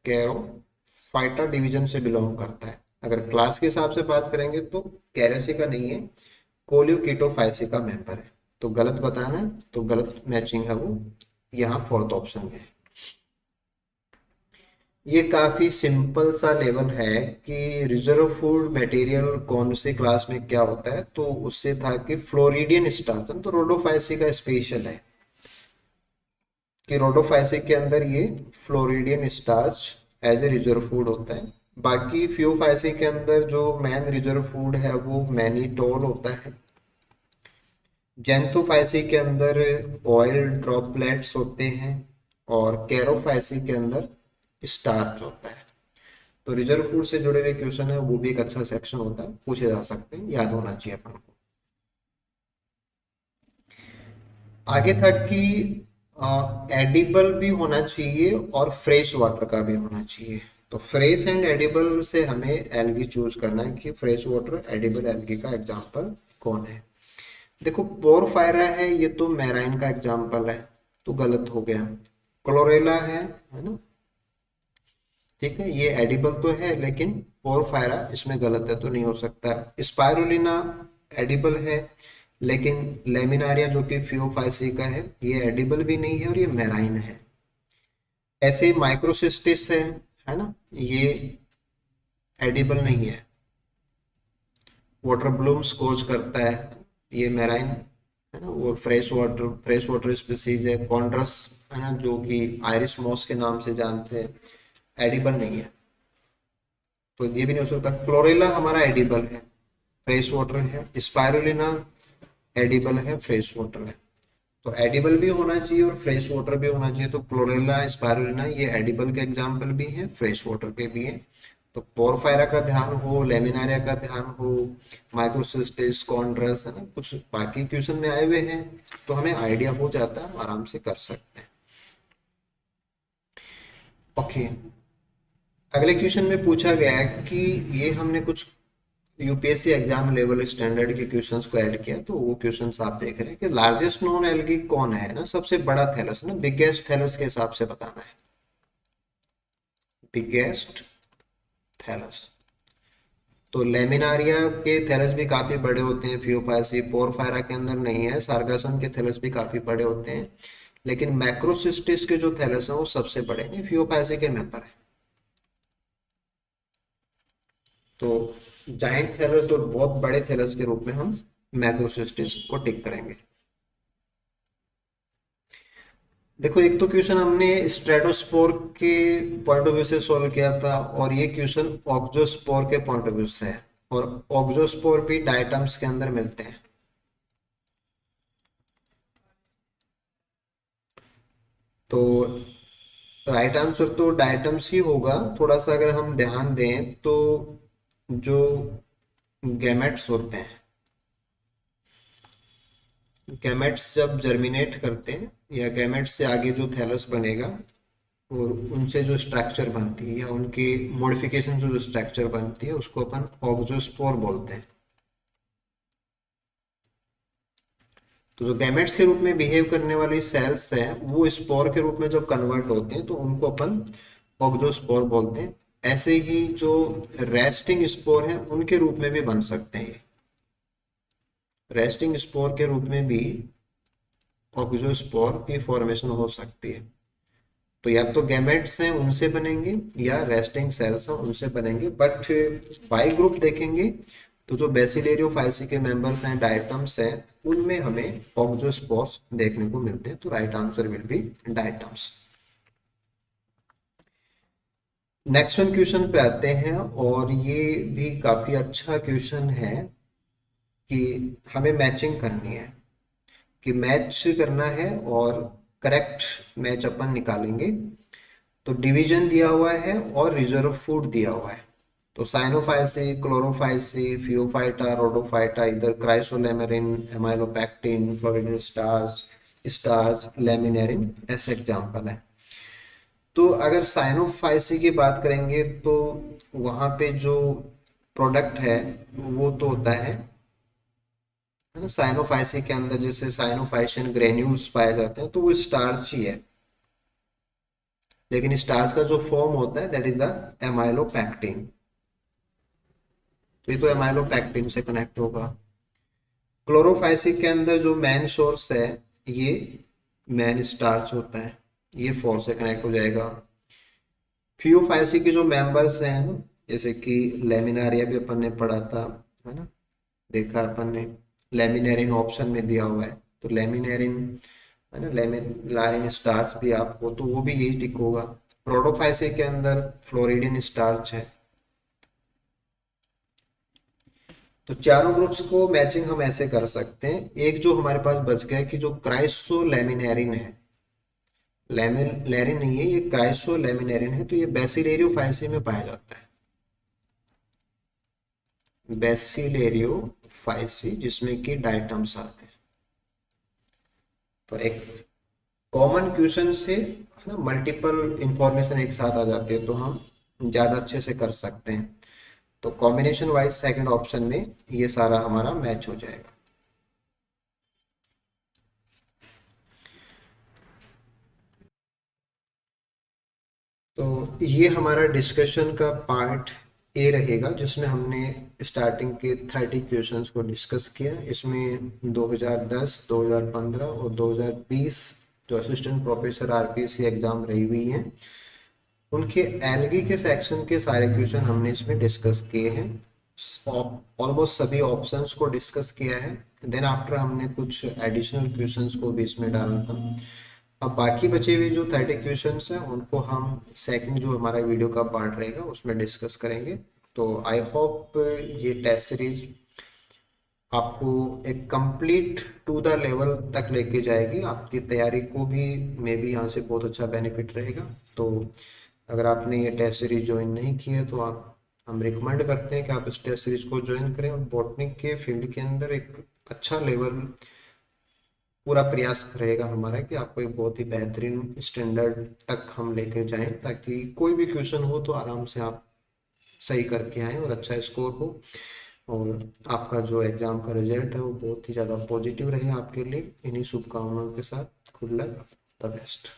कैरोफाइटा डिवीजन से बिलोंग करता है। अगर क्लास के हिसाब से बात करेंगे तो कैरेसी का नहीं है, कोलियोकीटोफाइसी का मेंबर है। तो गलत बताना है, तो गलत मैचिंग है वो, यहाँ फोर्थ ऑप्शन में है। ये काफी सिंपल सा लेवल है कि रिजर्व फूड मटेरियल कौन से क्लास में क्या होता है, तो उससे था कि फ्लोरिडियन स्टार्च, तो रोडोफाइसी का स्पेशल है कि रोडोफाइसी के अंदर ये floridean starch as a reserve food होता है। बाकी फ्यूफाइसी के अंदर जो मेन रिजर्व फूड है वो मैनीटोल होता है। जेंथोफाइसी के अंदर ऑयल ड्रॉपलेट्स होते हैं, और कैरोफाइसी के अंदर स्टार्च होता है। तो रिजर्व फूड से जुड़े हुए क्वेश्चन है, वो भी एक अच्छा सेक्शन होता है, पूछे जा सकते हैं, याद होना चाहिए अपन को। आगे था कि एडिबल भी होना चाहिए और फ्रेश वाटर का भी होना चाहिए। तो फ्रेश एंड एडिबल से हमें एल्गी चूज करना है कि फ्रेश वाटर एडिबल एल्गी का एग्जांपल कौन है। देखो पोरफायरा है, ये तो मैराइन का एग्जांपल है, तो गलत हो गया। क्लोरेला है ना, ठीक है, ये एडिबल तो है लेकिन पोरफायरा इसमें गलत है तो नहीं हो सकता। स्पाइरुलिना एडिबल है, लेकिन लेमिनारिया जो कि फियोफाइसी का है, ये एडिबल भी नहीं है और ये मैराइन है। ऐसे माइक्रोसिस्टिस है ना, ये एडिबल नहीं है, वाटर ब्लूम्स कोज करता है, ये मैराइन है ना। और फ्रेश वाटर स्पीसीज है कॉन्ड्रस, है ना, जो कि आयरिस मॉस के नाम से जानते हैं, एडिबल नहीं है, तो ये भी नहीं हो सकता। क्लोरेला हमारा एडिबल है, फ्रेश वाटर है। स्पाइरुलिना एडिबल है, फ्रेश वाटर है। तो एडिबल भी होना चाहिए और फ्रेश वाटर भी होना चाहिए। तो क्लोरेला स्पाइरुलिना ये एडिबल के एग्जाम्पल भी हैं, फ्रेश वाटर के भी हैं। तो पोरफायरा का ध्यान हो, लेमिनारिया का ध्यान हो, माइक्रोसिस्टिस, कॉन्ड्रस, है ना, कुछ बाकी क्वेश्चन में आए हुए हैं, तो हमें आइडिया हो जाता है, आराम से कर सकते हैं। ओके, अगले क्वेश्चन में पूछा गया है कि ये हमने कुछ यूपीएससी एग्जाम लेवल स्टैंडर्ड के क्वेश्चंस को ऐड किया, तो वो क्वेश्चंस आप देख रहे हैं कि लार्जेस्ट नोन एल्गी कौन है ना, सबसे बड़ा थैलस ना, बिगेस्ट थैलस के हिसाब से बताना है, बिगेस्ट थैलस। तो लेमिनारिया के थैलस भी काफी बड़े होते हैं, फियोफाइसी पोरफायरा के अंदर नहीं है, सार्गासन के थैलस भी काफी बड़े होते हैं, लेकिन मैक्रोसिस्टिस के जो थैलस है वो सबसे बड़े नहीं, फियोफाइसी के मेंबर है। तो जाइंट थैलस और बहुत बड़े थैलस के रूप में हम मैक्रोसिस्टिस को टिक करेंगे। देखो एक तो क्वेश्चन हमने स्ट्रेटोस्पोर के पॉइंट ऑफ व्यू से सॉल्व किया था, और ये क्वेश्चन ऑक्जोस्पोर के पॉइंट ऑफ व्यू से है, और ऑक्जोस्पोर भी डायटम्स के अंदर मिलते हैं। तो राइट आंसर तो डायटम्स ही होगा। थोड़ा सा अगर हम ध्यान दें तो जो गैमेट्स होते हैं, गैमेट्स जब जर्मिनेट करते हैं या गैमेट्स से आगे जो थैलस बनेगा और उनसे जो स्ट्रक्चर बनती है या उनके मॉडिफिकेशन से जो स्ट्रक्चर बनती है, उसको अपन ऑक्जोस्पोर बोलते हैं। तो जो गैमेट्स के रूप में बिहेव करने वाली सेल्स हैं, वो स्पोर के रूप में जब कन्वर्ट होते हैं तो उनको अपन ऑक्जोस्पोर बोलते हैं। ऐसे ही जो रेस्टिंग स्पोर हैं उनके रूप में भी बन सकते हैं, रेस्टिंग स्पोर के रूप में भी ऑक्जोस्पोर की फॉर्मेशन हो सकती है। तो या तो गैमेट्स हैं उनसे बनेंगे या रेस्टिंग सेल्स हैं उनसे बनेंगे, बट बाई ग्रुप देखेंगे तो जो बेसिलेरियोफाइसी के मेंबर्स हैं, डायटम्स हैं, उनमें हमें ऑक्जोस्पोर्स देखने को मिलते हैं। तो right answer will be diatoms. Next one question पे आते हैं, और ये भी काफी अच्छा क्वेश्चन है कि हमें मैचिंग करनी है, कि मैच करना है और करेक्ट मैच अपन निकालेंगे। तो डिवीजन दिया हुआ है और रिजर्व फूड दिया हुआ है। तो साइनोफाइसी, क्लोरोफाइसी, फियोफाइटा, रोडोफाइटा, इधर क्राइसोलेमेरिन, एमाइलोपैक्टिन, फ्लोरिडन स्टार्स, स्टार्स, लेमिनेरिन, ऐसे एग्जाम्पल है। तो अगर साइनोफाइसी की बात करेंगे तो वहां पे जो प्रोडक्ट है वो तो होता है ना, साइनोफाइसी के अंदर जैसे साइनोफाइशियन ग्रेन्यूल्स पाए जाते हैं, तो वो स्टार्च ही है, लेकिन स्टार्च का जो फॉर्म होता है दैट इज द एमाइलोपैक्टिन। तो ये तो एमाइलोपैक्टिन से कनेक्ट होगा। क्लोरोफाइसिक के अंदर जो मेन सोर्स है ये मेन स्टार्च होता है, ये फोर से कनेक्ट हो जाएगा। फियोफाइसिक के जो मेंबर्स हैं ना, जैसे कि लेमिनारिया भी अपन ने पढ़ा था, है ना, देखा अपन ने, लेमिनेरिन ऑप्शन में दिया हुआ है, तो लेमिनेरिन, है ना, लेमिनारिन स्टार्च भी आपको, तो वो भी यही टिक होगा। प्रोडोफाइसिक के अंदर फ्लोरिडिन स्टार्च है। तो चारों ग्रुप्स को मैचिंग हम ऐसे कर सकते हैं। एक जो हमारे पास बच गया कि जो क्राइसोलेमिनेरिन है, लेमिनेरिन नहीं है ये, क्राइसोलेमिनेरिन है, तो ये बेसिलेरियोफाइसी में पाया जाता है। बेसिलेरियो फाइसी, जिसमें कि डायटम्स आते हैं। तो एक कॉमन क्वेश्चन से है ना, मल्टीपल इंफॉर्मेशन एक साथ आ जाती है, तो हम ज़्यादा अच्छे से कर सकते हैं। तो कॉम्बिनेशन वाइज सेकंड ऑप्शन में ये सारा हमारा मैच हो जाएगा। तो ये हमारा डिस्कशन का पार्ट ए रहेगा, जिसमें हमने स्टार्टिंग के 30 क्वेश्चंस को डिस्कस किया। इसमें 2010, 2015 और 2020 जो असिस्टेंट प्रोफेसर आरपीएससी एग्जाम रही हुई हैं, उनके एलगी के सेक्शन के सारे क्वेश्चन हमने इसमें डिस्कस किए हैं। ऑलमोस्ट सभी ऑप्शंस को डिस्कस किया है। देन आफ्टर हमने कुछ एडिशनल क्वेश्चंस को भी इसमें डाला था। अब बाकी बचे हुए जो 30 क्वेश्चंस हैं उनको हम सेकंड जो हमारा वीडियो का पार्ट रहेगा उसमें डिस्कस करेंगे। तो आई होप ये टेस्ट सीरीज आपको एक कंप्लीट टू द लेवल तक लेके जाएगी, आपकी तैयारी को भी मे बी यहाँ से बहुत अच्छा बेनिफिट रहेगा। तो अगर आपने ये टेस्ट सीरीज ज्वाइन नहीं की है तो आप हम रिकमेंड करते हैं कि आप इस टेस्ट सीरीज को ज्वाइन करें और बॉटनी के फील्ड के अंदर एक अच्छा लेवल, पूरा प्रयास रहेगा हमारा कि आपको एक बहुत ही बेहतरीन स्टैंडर्ड तक हम लेके जाएं, ताकि कोई भी क्वेश्चन हो तो आराम से आप सही करके आएँ और अच्छा स्कोर हो, और आपका जो एग्ज़ाम का रिजल्ट है वो बहुत ही ज़्यादा पॉजिटिव रहे आपके लिए। इन्हीं शुभकामनाओं के साथ गुड लक, द बेस्ट।